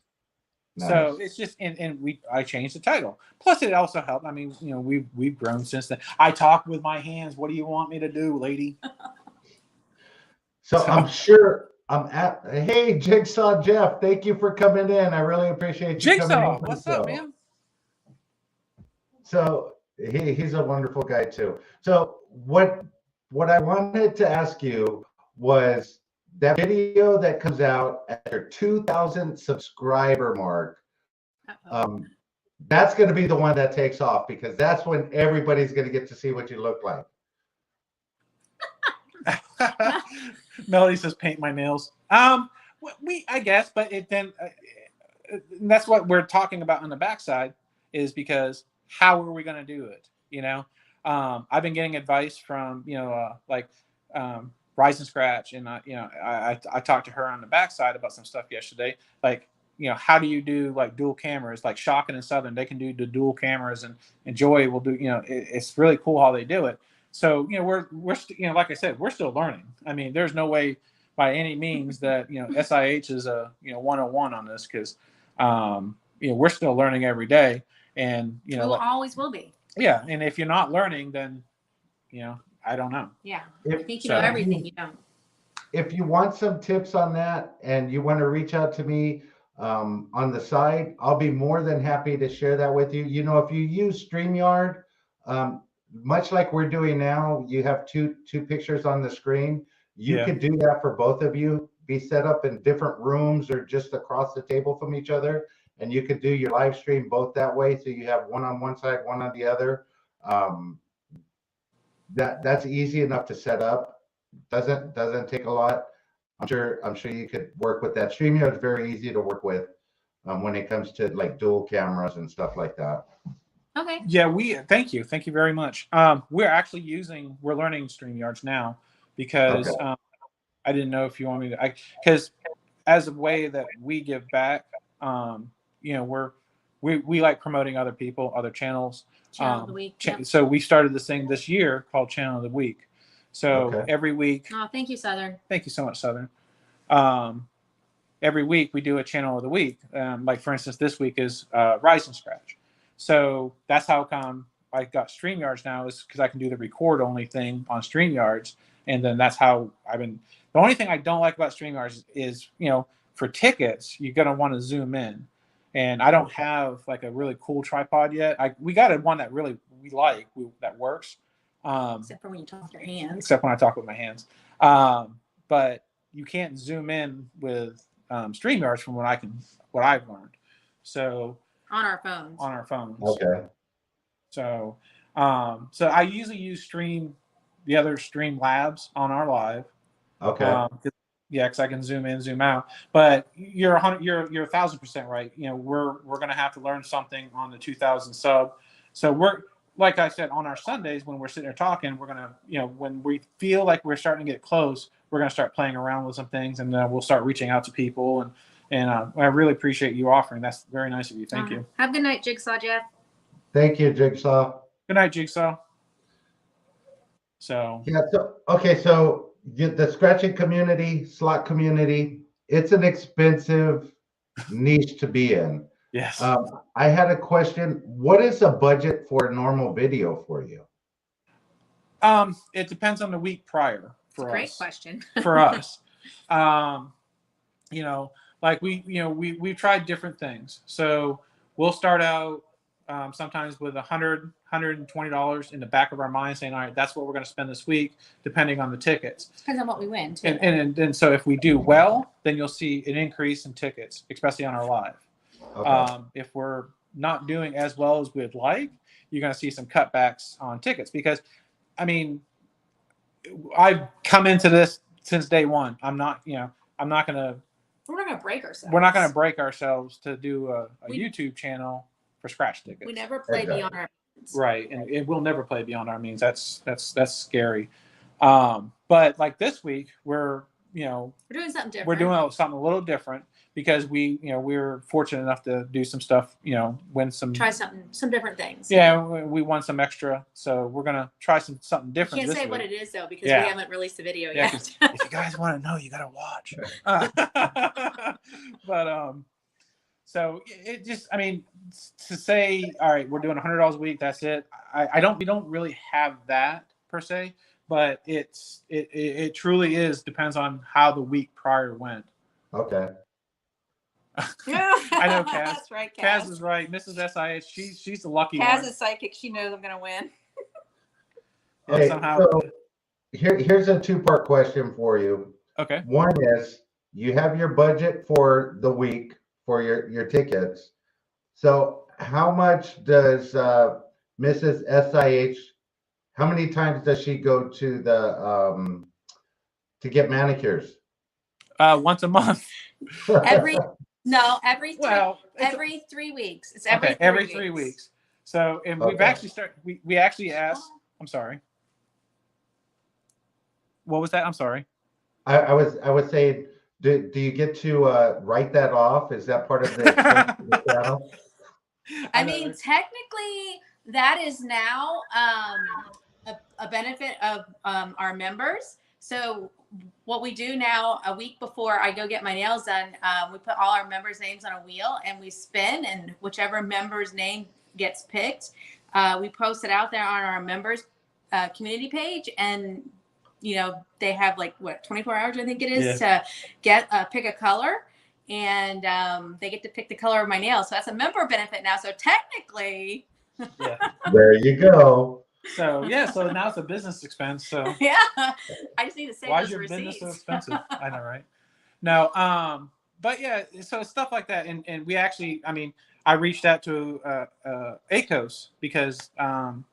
So it's just, and I changed the title. Plus it also helped. I mean, you know, we've grown since then. I talk with my hands. What do you want me to do, lady? So I'm sure hey, Jigsaw Jeff, thank you for coming in. I really appreciate you coming in. What's up, man? So he's a wonderful guy too. So what I wanted to ask you was, that video that comes out at their 2,000 subscriber mark, that's going to be the one that takes off, because that's when everybody's going to get to see what you look like. Melody says, "Paint my nails." I guess, but that's what we're talking about on the backside, is because how are we going to do it? You know, I've been getting advice from Rise and Scratch, and I talked to her on the backside about some stuff yesterday, like, how do you do like dual cameras, like Shocking and Southern, they can do the dual cameras, and Joy will do, it's really cool how they do it. So, we're like I said, we're still learning. I mean, there's no way by any means that, SIH is a, 101 on this, because, we're still learning every day, and, always will be. Yeah. And if you're not learning, then, I don't know. Yeah. I think you know everything. You don't. If you want some tips on that and you want to reach out to me on the side, I'll be more than happy to share that with you. If you use StreamYard, much like we're doing now, you have two pictures on the screen. You could do that for both of you, be set up in different rooms or just across the table from each other. And you could do your live stream both that way. So you have one on one side, one on the other. That's easy enough to set up. Doesn't take a lot. I'm sure you could work with that. StreamYard is very easy to work with when it comes to like dual cameras and stuff like that. Okay. Yeah, thank you very much. We're learning StreamYards now, because I didn't know if you want me to, because as a way that we give back, we like promoting other people, other channels. Channel of the week. So we started this thing this year called Channel of the Week. So every week. Oh, thank you, Southern. Thank you so much, Southern. Every week we do a Channel of the Week. Like, for instance, this week is Rise and Scratch. So that's how come I got StreamYards now, is because I can do the record only thing on StreamYards. And then that's how the only thing I don't like about StreamYards is, for tickets, you're going to want to zoom in. And I don't have like a really cool tripod yet. We got one that really we like, that works. Except for when you talk with your hands. Except when I talk with my hands. But you can't zoom in with StreamYards from what I've learned. So on our phones. Okay. So I usually use the other Streamlabs on our live. Okay. Because I can zoom in, zoom out. But you're 1,000% right. We're gonna have to learn something on the 2,000 sub. So we're, like I said, on our Sundays when we're sitting there talking, we're gonna, when we feel like we're starting to get close, we're gonna start playing around with some things, and then we'll start reaching out to people. And I really appreciate you offering. That's very nice of you. Thank you. Have a good night, Jigsaw Jeff. Thank you, Jigsaw. Good night, Jigsaw. So yeah. So the scratching community, slot community, it's an expensive niche to be in. Yes. I had a question. What is a budget for a normal video for you? It depends on the week prior for us. Great question. For us. Like we've tried different things. So we'll start out sometimes with $120 in the back of our mind, saying, all right, that's what we're going to spend this week, depending on the tickets. Depends on what we win, too. And so if we do well, then you'll see an increase in tickets, especially on our live. Okay. If we're not doing as well as we'd like, you're going to see some cutbacks on tickets, because, I mean, I've come into this since day one. We're not going to break ourselves. We're not going to break ourselves to do a YouTube channel for scratch tickets. We never play beyond our means. Right, and we'll never play beyond our means. That's scary. But like this week, we're doing something different. We're doing something a little different, because we're fortunate enough to do some stuff. Win some. Try some different things. Yeah, we won some extra, so we're gonna try something different. Can't say what it is though, because we haven't released the video yet. If you guys want to know, you gotta watch. But so it just, I mean, to say, all right, we're doing $100 a week, that's it. We don't really have that per se, but it truly depends on how the week prior went. Okay. I know Kaz. That's right, Kaz is right. Mrs. SIS, she's the lucky one. Kaz is psychic. She knows I'm gonna win. Hey, so here's a two-part question for you. Okay. One is you have your budget for the week for your tickets. So how much does Mrs. SIH, how many times does she go to get manicures? Once a month. Every no, every three Well, every 3 weeks. It's okay, every 3 weeks. So, and we've Okay. actually started. We actually asked. I'm sorry. What was that? I'm sorry. I was saying, do you get to write that off? Is that part of the expense of the channel? I mean, technically, that is now a benefit of our members. So what we do now, a week before I go get my nails done, we put all our members' names on a wheel and we spin, and whichever member's name gets picked, we post it out there on our members' community page, and they have like 24 hours, I think it is, to get pick a color. And they get to pick the color of my nails. So that's a member benefit now. So technically, There you go. So so now it's a business expense. So yeah, I just need to save why those is your receipts. business so expensive? I know, right? No, but yeah, so stuff like that, and we actually, I mean, I reached out to ACOS because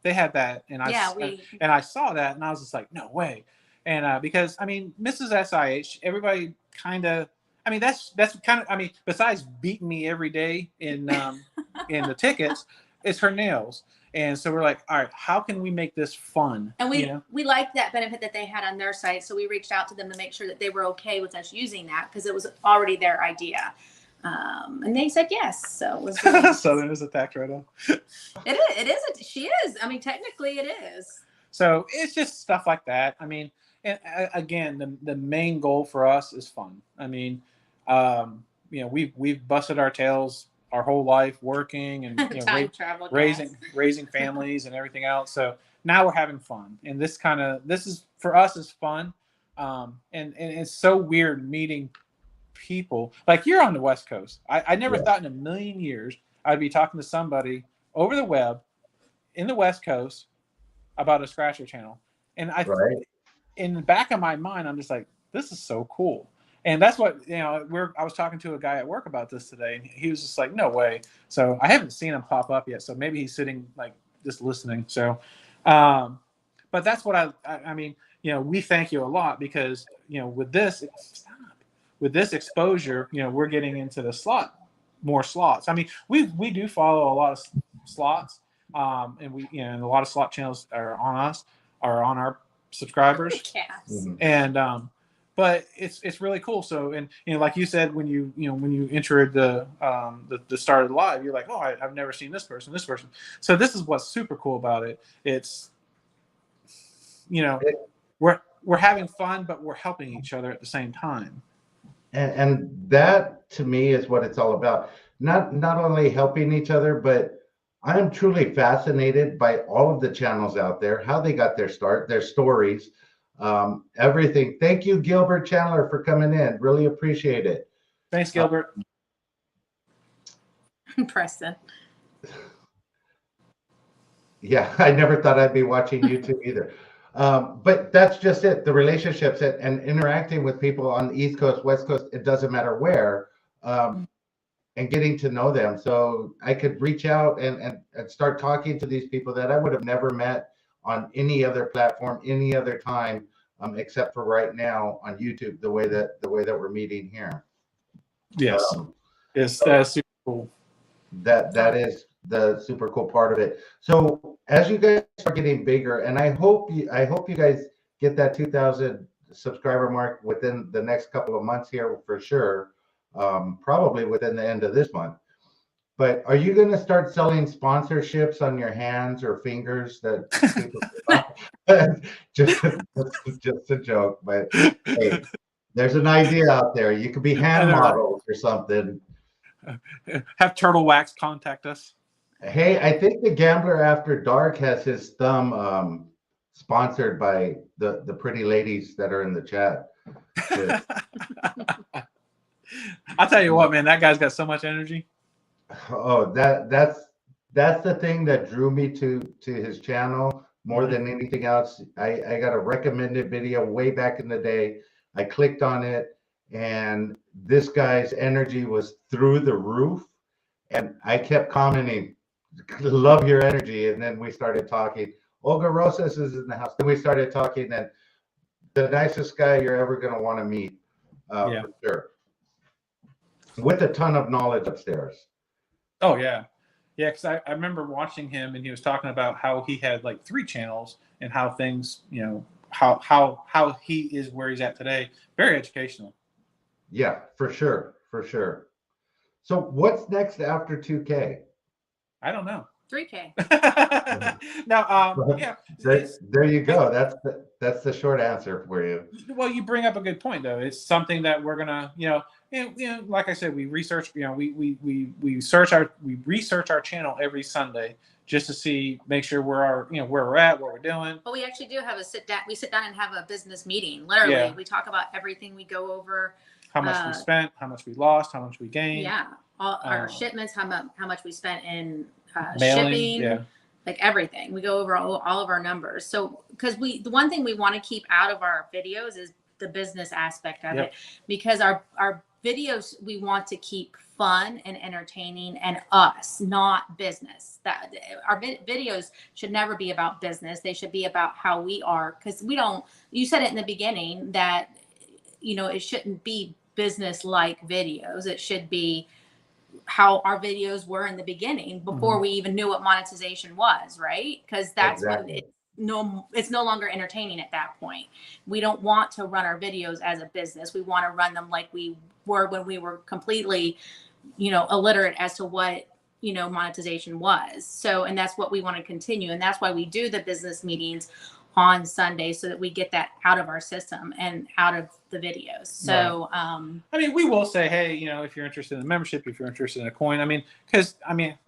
they had that, and I saw that, and I was just like, no way, and because I mean, Mrs. SIH, everybody kind of. I mean, that's kind of. I mean, besides beating me every day in the tickets, it's her nails, and so we're like, all right, how can we make this fun? And we liked that benefit that they had on their site, so we reached out to them to make sure that they were okay with us using that because it was already their idea, and they said yes. So it was really nice. Southern is attacked right now. It is. She is. I mean, technically, it is. So it's just stuff like that. I mean, and again, the main goal for us is fun. I mean. We've busted our tails our whole life working and raising families and everything else. So now we're having fun, and this is for us is fun. And it's so weird meeting people like you're on the West Coast. I never thought in a million years I'd be talking to somebody over the web in the West Coast about a Scratcher channel, and in the back of my mind, I'm just like, this is so cool. And that's what, I was talking to a guy at work about this today, and he was just like, no way. So I haven't seen him pop up yet. So maybe he's sitting like just listening. So, but that's what I mean, we thank you a lot because, with this exposure, we're getting into the more slots. I mean, we do follow a lot of slots, and and a lot of slot channels are on our subscribers. And, but it's really cool. So, and like you said, when you entered the start of the live, you're like, oh, I've never seen this person. So this is what's super cool about it. It's we're having fun, but we're helping each other at the same time. And that to me is what it's all about. Not only helping each other, but I am truly fascinated by all of the channels out there, how they got their start, their stories. Everything. Thank you, Gilbert Chandler, for coming in. Really appreciate it. Thanks, Gilbert. Preston. Yeah, I never thought I'd be watching YouTube either. But that's just it. The relationships and interacting with people on the East Coast, West Coast, it doesn't matter where, and getting to know them. So I could reach out and start talking to these people that I would have never met on any other platform, any other time, except for right now on YouTube, the way that we're meeting here. Yes, it's super cool. That is the super cool part of it. So as you guys are getting bigger, and I hope you guys get that 2,000 subscriber mark within the next couple of months here for sure, probably within the end of this month. But are you going to start selling sponsorships on your hands or fingers that people just a joke, but hey, there's an idea out there. You could be hand models or something. Have Turtle Wax contact us. Hey, I think the Gambler After Dark has his thumb sponsored by the pretty ladies that are in the chat. I'll tell you what, man, that guy's got so much energy. Oh, that's the thing that drew me to his channel more than anything else. I got a recommended video way back in the day. I clicked on it, and this guy's energy was through the roof. And I kept commenting, love your energy. And then we started talking. Olga Rosas is in the house. Then we started talking, and the nicest guy you're ever going to want to meet, for sure. With a ton of knowledge upstairs. Oh, yeah. Yeah, because I remember watching him, and he was talking about how he had like 3 channels and how things, you know, how he is where he's at today. Very educational. Yeah, for sure. For sure. So what's next after 2K? I don't know. 3K. Now, yeah. There you go. That's the short answer for you. Well, you bring up a good point, though. It's something that we're gonna, like I said, we research. We research our channel every Sunday just to make sure where we're at, what we're doing. But we actually do have a sit down. We sit down and have a business meeting. Literally, Yeah. We talk about everything. We go over How much we spent, how much we lost, how much we gained. Yeah, all our shipments, how much we spent in mailing, shipping. Yeah. Like everything. We go over all of our numbers. So, because the one thing we want to keep out of our videos is the business aspect of it, because our videos, we want to keep fun and entertaining and us, not business. That our videos should never be about business. They should be about how we are, because you said it in the beginning that, it shouldn't be business like videos. It should be how our videos were in the beginning before we even knew what monetization was, right? Because that's when it's no longer entertaining at that point. We don't want to run our videos as a business. We want to run them like we were when we were completely, illiterate as to what, monetization was. So, and that's what we want to continue. And that's why we do the business meetings on Sunday, so that we get that out of our system and out of the videos. So, we will say, hey, if you're interested in a membership, if you're interested in a coin,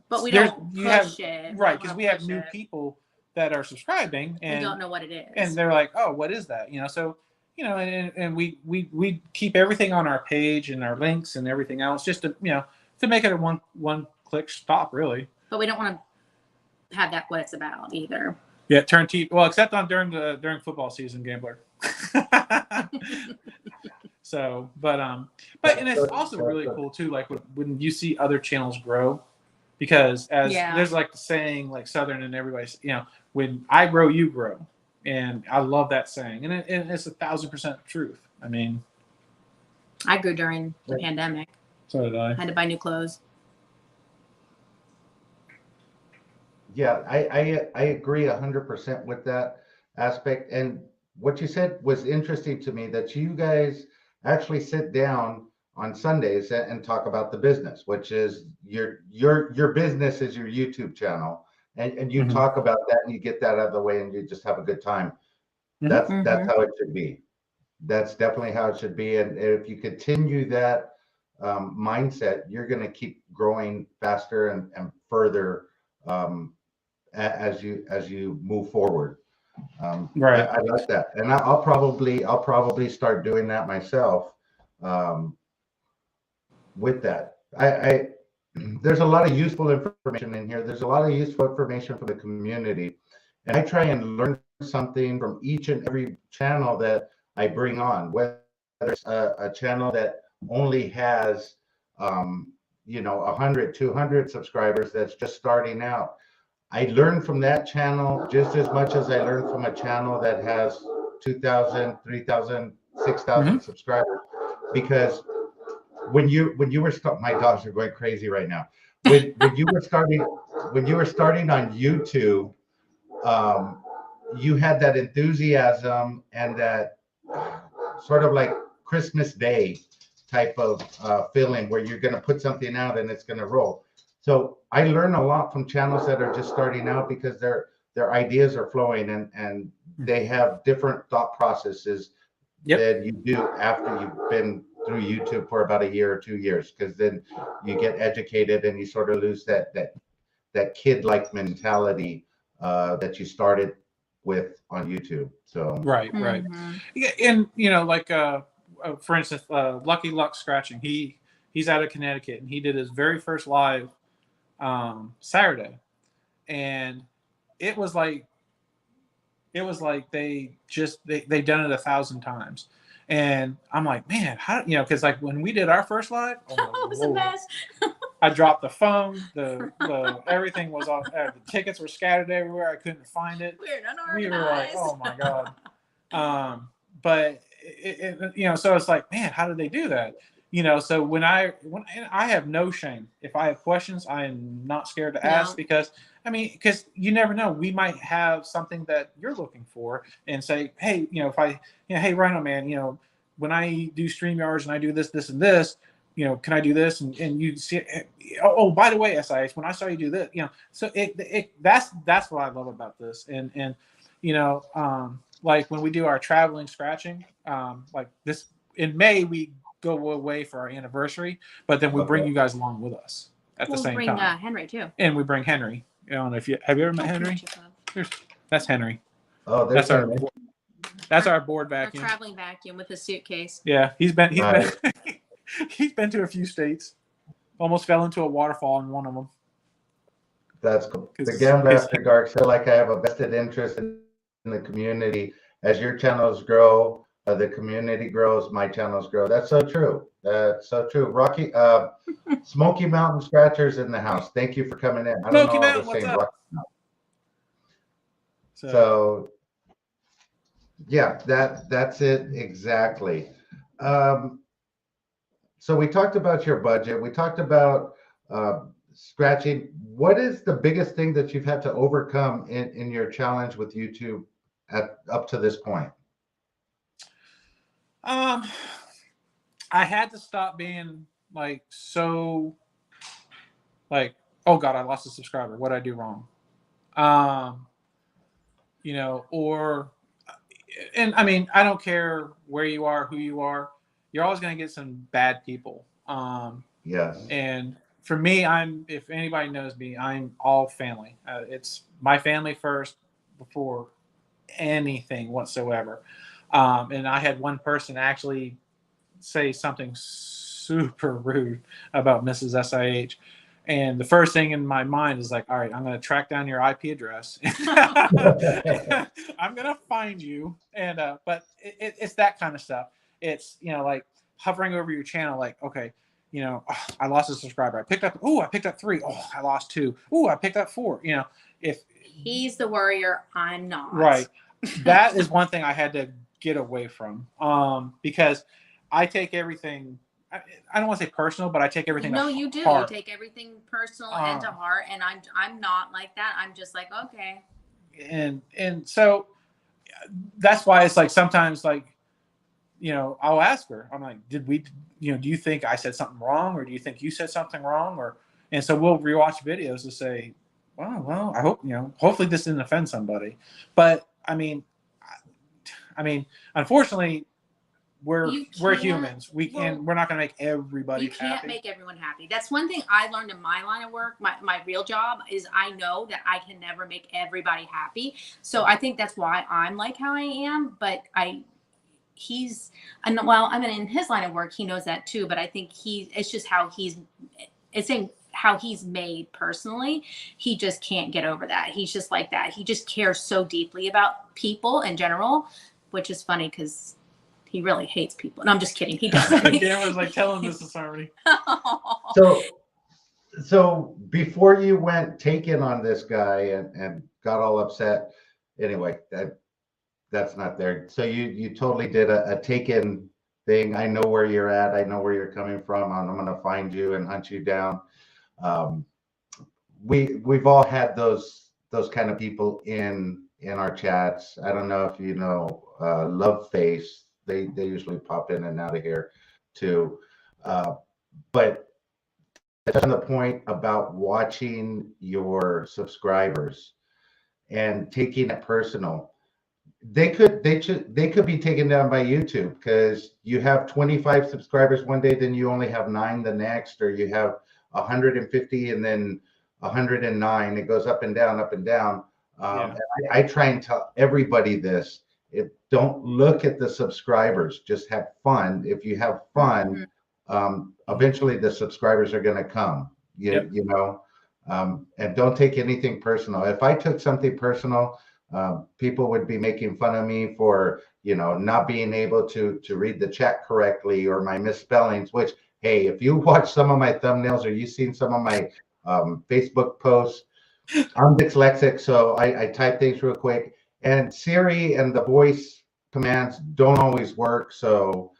but we don't push it. Right, because we have new people that are subscribing and don't know what it is. And they're like, oh, what is that? So, and we keep everything on our page and our links and everything else just to make it a one click stop, really. But we don't want to have that what it's about either. Yeah, turn TV. Well, except during football season, Gambler. So, and it's also really cool too. Like when you see other channels grow, because there's like the saying, like Southern and everybody's, when I grow, you grow, and I love that saying, and it's 1,000% truth. I grew during the pandemic. So did I. Had to buy new clothes. Yeah, I agree 100% with that aspect. And what you said was interesting to me, that you guys actually sit down on Sundays and talk about the business, which is your business is your YouTube channel, and you talk about that and you get that out of the way and you just have a good time. That's how it should be. That's definitely how it should be. And if you continue that mindset, you're going to keep growing faster and further as you move forward. Right. I like that, and I'll probably start doing that myself. With that, there's a lot of useful information in here. There's a lot of useful information for the community, and I try and learn something from each and every channel that I bring on, whether it's a channel that only has 100, 200 subscribers that's just starting out. I learn from that channel just as much as I learn from a channel that has 2,000, 3,000, 6,000 subscribers. Because when you were my dogs are going crazy right now. When you were starting on YouTube, you had that enthusiasm and that sort of like Christmas Day type of feeling, where you're going to put something out and it's going to roll. So I learn a lot from channels that are just starting out, because their ideas are flowing and they have different thought processes than you do after you've been through YouTube for about a year or 2 years, because then you get educated and you sort of lose that kid-like mentality that you started with on YouTube. So right. Yeah, and like for instance, Lucky Luck Scratching, he's out of Connecticut, and he did his very first live Saturday, and it was like they done it 1,000 times, And I'm like, man, how, you know, because like when we did our first live, oh my It was a Lord, mess. I dropped the phone, the everything was on, the tickets were scattered everywhere. I couldn't find it. We're unorganized. We were like, oh my God. But you know, so it's like, man, how did they do that? You know, so when I have no shame. If I have questions, I am not scared to ask, because I mean, because you never know, we might have something that you're looking for, and say, hey, you know, if I, you know, hey, Rhino Man, you know, when I do StreamYards and I do this, and this, you know, can I do this? And you see, oh, by the way, SIH, when I saw you do this, you know, so that's what I love about this, and you know, like when we do our traveling scratching, like this in May, we go away for our anniversary, but then we bring you guys along with us at the same time. Bring Henry too, and we bring Henry. You know, and if you have you ever met Henry? That's Henry. Oh, there's Henry. That's our board vacuum. Our traveling vacuum with his suitcase. Yeah, he's been he's been to a few states. Almost fell into a waterfall in one of them. That's cool. Again, Master Dark, so like I have a vested interest in the community. As your channels grow, the community grows, my channels grow. That's so true. That's so true. Rocky, Smoky Mountain Scratchers in the house. Thank you for coming in. I don't Smoky know all Mountain, the same. what's up? So yeah, that's it exactly. So we talked about your budget. We talked about scratching. What is the biggest thing that you've had to overcome in your challenge with YouTube up to this point? I had to stop being like so like, oh God, I lost a subscriber. What did I do wrong? You know, and I mean, I don't care where you are, who you are, you're always going to get some bad people. Yes. And for me, if anybody knows me, I'm all family. It's my family first before anything whatsoever. And I had one person actually say something super rude about Mrs. SIH. And the first thing in my mind is like, all right, I'm going to track down your IP address. I'm going to find you. And, but it's that kind of stuff. It's, you know, like hovering over your channel, like, okay, you know, oh, I lost a subscriber. I picked up 3. Oh, I lost 2. Oh, I picked up 4. You know, if he's the worrier, I'm not. Right. That is one thing I had to get away from, because I take everything, I don't want to say personal, but I take everything No, you do. heart. You take everything personal and to heart, and I'm not like that. I'm just like, okay. And so that's why it's like sometimes, like, you know, I'll ask her, I'm like, did we, you know, do you think I said something wrong, or do you think you said something wrong? And so we'll rewatch videos to say, well, I hope, you know, hopefully this didn't offend somebody. But I mean, unfortunately, we're humans. We're not going to make everybody happy. You can't make everyone happy. That's one thing I learned in my line of work. My real job is I know that I can never make everybody happy. So I think that's why I'm like how I am. But in his line of work, he knows that too. But I think it's just how how he's made personally. He just can't get over that. He's just like that. He just cares so deeply about people in general, which is funny because he really hates people. No, I'm just kidding. He doesn't. Dan was like telling this is harmony. So before you went taken on this guy and got all upset, anyway, that's not there. So you totally did a taken thing. I know where you're at. I know where you're coming from. I'm going to find you and hunt you down. We've all had those kind of people in our chats. I don't know if you know Love Face. They usually pop in and out of here too. But on the point about watching your subscribers and taking it personal, they could be taken down by YouTube because you have 25 subscribers one day, then you only have 9 the next, or you have 150 and then 109. It goes up and down, up and down. I try and tell everybody this. Don't look at the subscribers, just have fun. If you have fun, eventually the subscribers are going to come, you know, and don't take anything personal. If I took something personal, people would be making fun of me for not being able to read the chat correctly or my misspellings, which, hey, if you watch some of my thumbnails or you've seen some of my Facebook posts, I'm dyslexic, so I type things real quick. And Siri and the voice commands don't always work. So,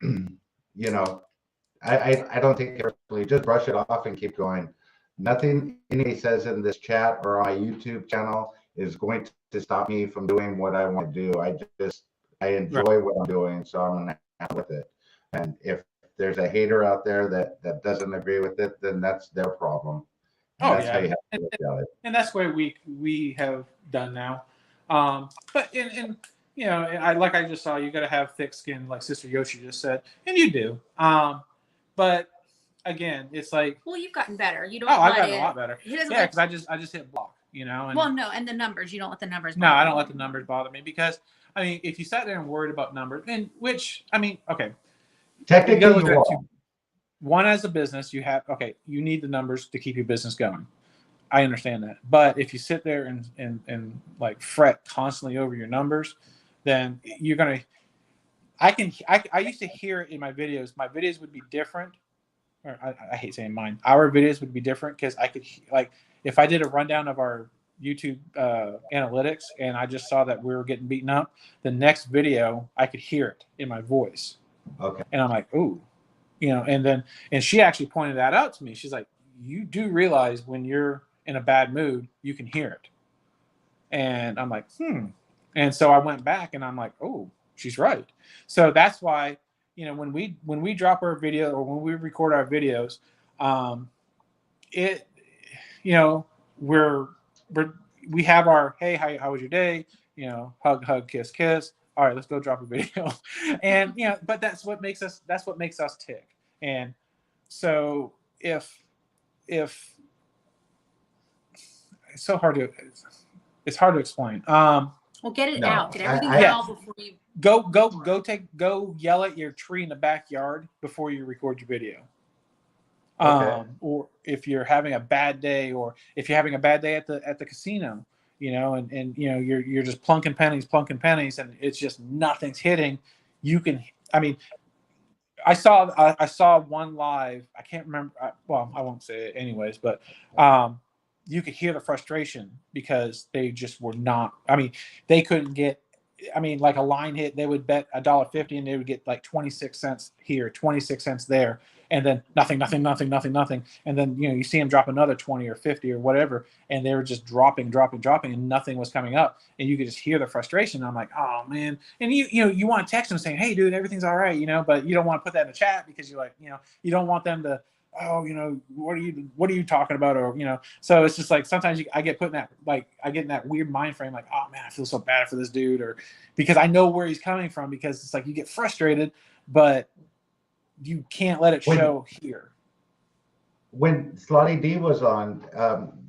you know, I don't take it personally. Just brush it off and keep going. Nothing anybody says in this chat or on my YouTube channel is going to stop me from doing what I want to do. I enjoy what I'm doing, so I'm gonna have with it. And if there's a hater out there that doesn't agree with it, then that's their problem. And that's how you have to look at it. And that's what we have done now. But in I just saw, you got to have thick skin, like Sister Yoshi just said, and you do. But again, it's like, well, you've gotten better. You don't. I've gotten a lot better. Yeah, like, because I just hit block, And, well, no, and the numbers. You don't let the numbers. No, I don't let the numbers bother me, because I mean, if you sat there and worried about numbers, and which I mean, okay, technically, one, as a business, you need the numbers to keep your business going. I understand that. But if you sit there and like fret constantly over your numbers, then you're going to, I used to hear it in my videos. My videos would be different. Or I hate saying mine. Our videos would be different because I could, like, if I did a rundown of our YouTube analytics and I just saw that we were getting beaten up, the next video, I could hear it in my voice. Okay. And I'm like, ooh. And she actually pointed that out to me. She's like, you do realize when you're in a bad mood, you can hear it. And I'm like, And so I went back and I'm like, oh, she's right. So that's why, when we drop our video or when we record our videos, we have our, hey, how was your day? Hug, kiss, kiss. All right, let's go drop a video. And but that's what makes us tick. And so if it's hard to explain. Well, get it out. Get everything out before you go yell at your tree in the backyard before you record your video. Okay. Or if you're having a bad day, or if you're having a bad day at the casino, and you're just plunking pennies, and it's just nothing's hitting. I saw one live. I can't remember. Well, I won't say it anyways, but you could hear the frustration because they just were not. They couldn't get. Like a line hit, they would bet $1.50 and they would get like 26 cents here, 26 cents there, and then nothing. And then you see them drop another 20 or 50 or whatever, and they were just dropping, and nothing was coming up, and you could just hear the frustration. I'm like, oh man. And you want to text them saying, hey dude, everything's all right, but you don't want to put that in the chat because you're like, you don't want them to, oh, what are you talking about? Or, so it's just like, sometimes I get put in that, like, I get in that weird mind frame, like, oh man, I feel so bad for this dude, or because I know where he's coming from, because it's like, you get frustrated, but you can't let it show here. When Slotty D was on,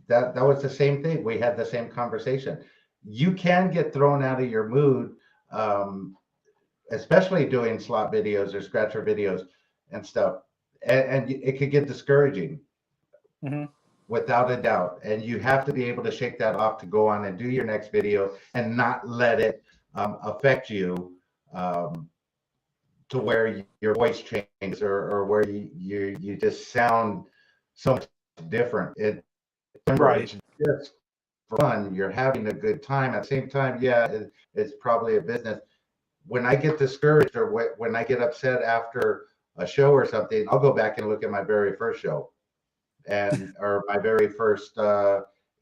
that was the same thing. We had the same conversation. You can get thrown out of your mood, especially doing slot videos or scratcher videos and stuff. And it could get discouraging, without a doubt. And you have to be able to shake that off to go on and do your next video and not let it affect you to where your voice changes or where you just sound so much different. It's just fun. You're having a good time. At the same time, it's probably a business. When I get discouraged or when I get upset after a show or something, I'll go back and look at my very first show or my very first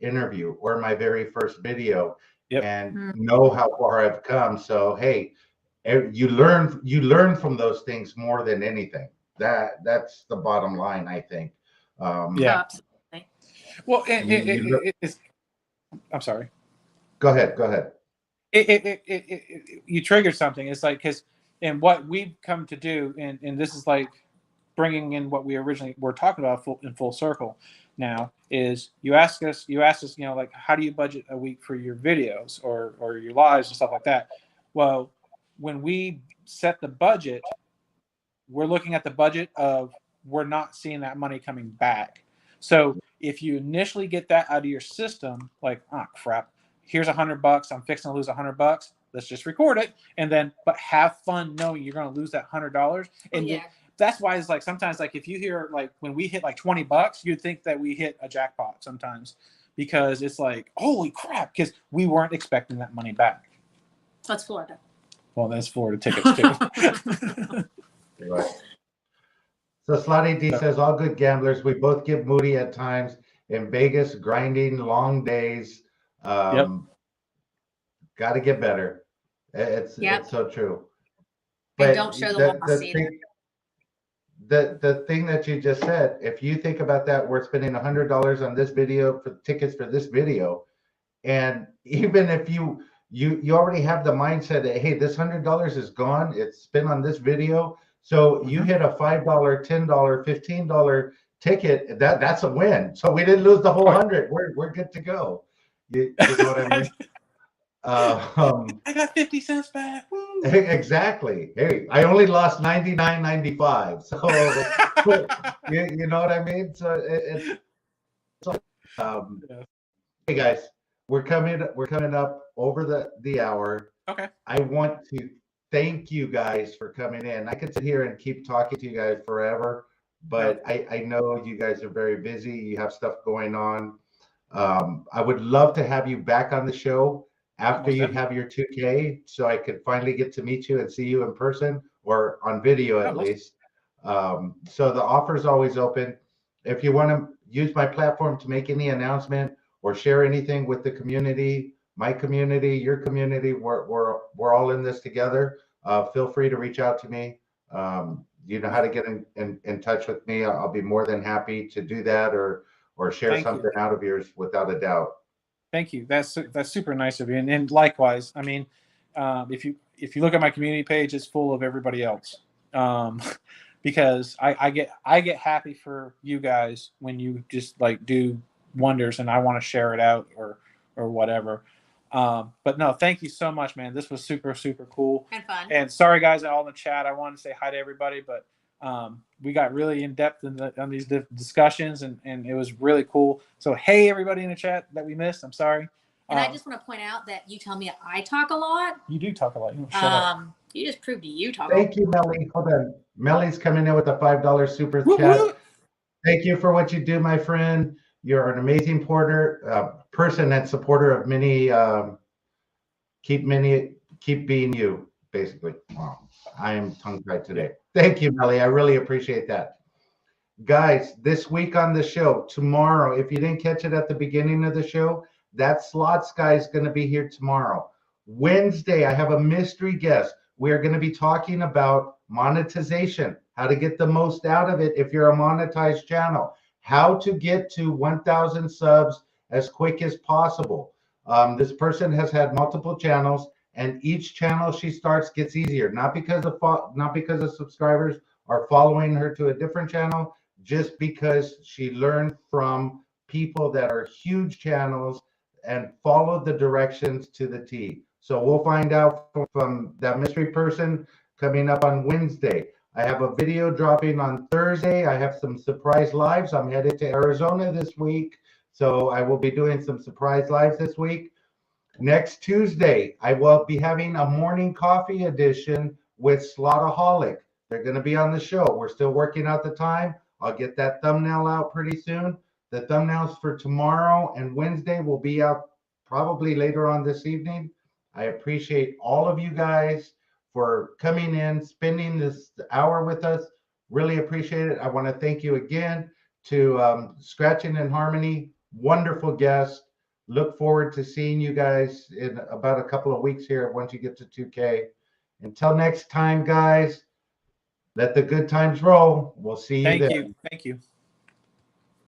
interview or my very first video, and know how far I've come. So, hey, you learn from those things more than anything. That's the bottom line, I think. Absolutely. Well, I'm sorry. Go ahead. You triggered something. It's like, and what we've come to do, and this is like bringing in what we originally were talking about in full circle now, is you asked us, like, how do you budget a week for your videos or your lives and stuff like that? Well, when we set the budget, we're looking at the budget of, we're not seeing that money coming back. So if you initially get that out of your system, like, oh crap, here's $100, I'm fixing to lose $100, let's just record it, and then but have fun knowing you're going to lose that $100. And yeah. that's why it's like sometimes like if you hear like when we hit like $20, you'd think that we hit a jackpot sometimes, because it's like, holy crap, because we weren't expecting that money back. That's Florida. Well, that's Florida tickets too. Right. So Slotty D says, all good gamblers. We both get moody at times in Vegas, grinding long days. Yep. Got to get better. It's so true. And don't show the loss either. The thing that you just said, if you think about that, we're spending $100 on this video for tickets for this video, and even if you already have the mindset that, hey, this $100 is gone, it's spent on this video. So you hit a $5, $10, $15 ticket, that's a win. So we didn't lose the whole 100. We're good to go. You know what I mean? I got 50 cents back. Woo. Exactly. Hey, I only lost 99.95. So you know what I mean? So hey guys, we're coming up over the hour. Okay. I want to thank you guys for coming in. I could sit here and keep talking to you guys forever, but I know you guys are very busy. You have stuff going on. I would love to have you back on the show after you have your 2K, so I could finally get to meet you and see you in person or on video at least. So the offer is always open. If you want to use my platform to make any announcement or share anything with the community, my community, your community, we're all in this together. Feel free to reach out to me. You know how to get in touch with me. I'll be more than happy to do that or share something out of yours without a doubt. Thank you. That's super nice of you. And likewise, I mean, if you look at my community page, it's full of everybody else. Because I get happy for you guys when you just like do wonders, and I want to share it out or whatever. But no, thank you so much, man. This was super, super cool and fun. And sorry guys, all in the chat. I wanted to say hi to everybody, but we got really in depth on these discussions, and it was really cool. So hey, everybody in the chat that we missed, I'm sorry. And I just want to point out that you tell me I talk a lot. You do talk a lot. You shut up. You just proved you talk. Thank you, Melly. Hold on. Melly's coming in with a $5 super chat. Thank you for what you do, my friend. You're an amazing person and supporter of many. Keep being you, basically. Wow. I am tongue-tied today. Thank you, Melly. I really appreciate that. Guys, this week on the show, tomorrow, if you didn't catch it at the beginning of the show, that Slots guy is going to be here tomorrow. Wednesday, I have a mystery guest. We're going to be talking about monetization, how to get the most out of it if you're a monetized channel, how to get to 1,000 subs as quick as possible. This person has had multiple channels, and each channel she starts gets easier, not because of subscribers are following her to a different channel, just because she learned from people that are huge channels and followed the directions to the T. So we'll find out from that mystery person coming up on Wednesday. I have a video dropping on Thursday. I have some surprise lives. I'm headed to Arizona this week, so I will be doing some surprise lives this week. Next Tuesday, I will be having a morning coffee edition with Slotaholic. They're going to be on the show. We're still working out the time. I'll get that thumbnail out pretty soon. The thumbnails for tomorrow and Wednesday will be out probably later on this evening. I appreciate all of you guys for coming in, spending this hour with us. Really appreciate it. I want to thank you again to Scratching in Harmony. Wonderful guest. Look forward to seeing you guys in about a couple of weeks here once you get to 2K. Until next time, guys, let the good times roll. We'll see you then. Thank you.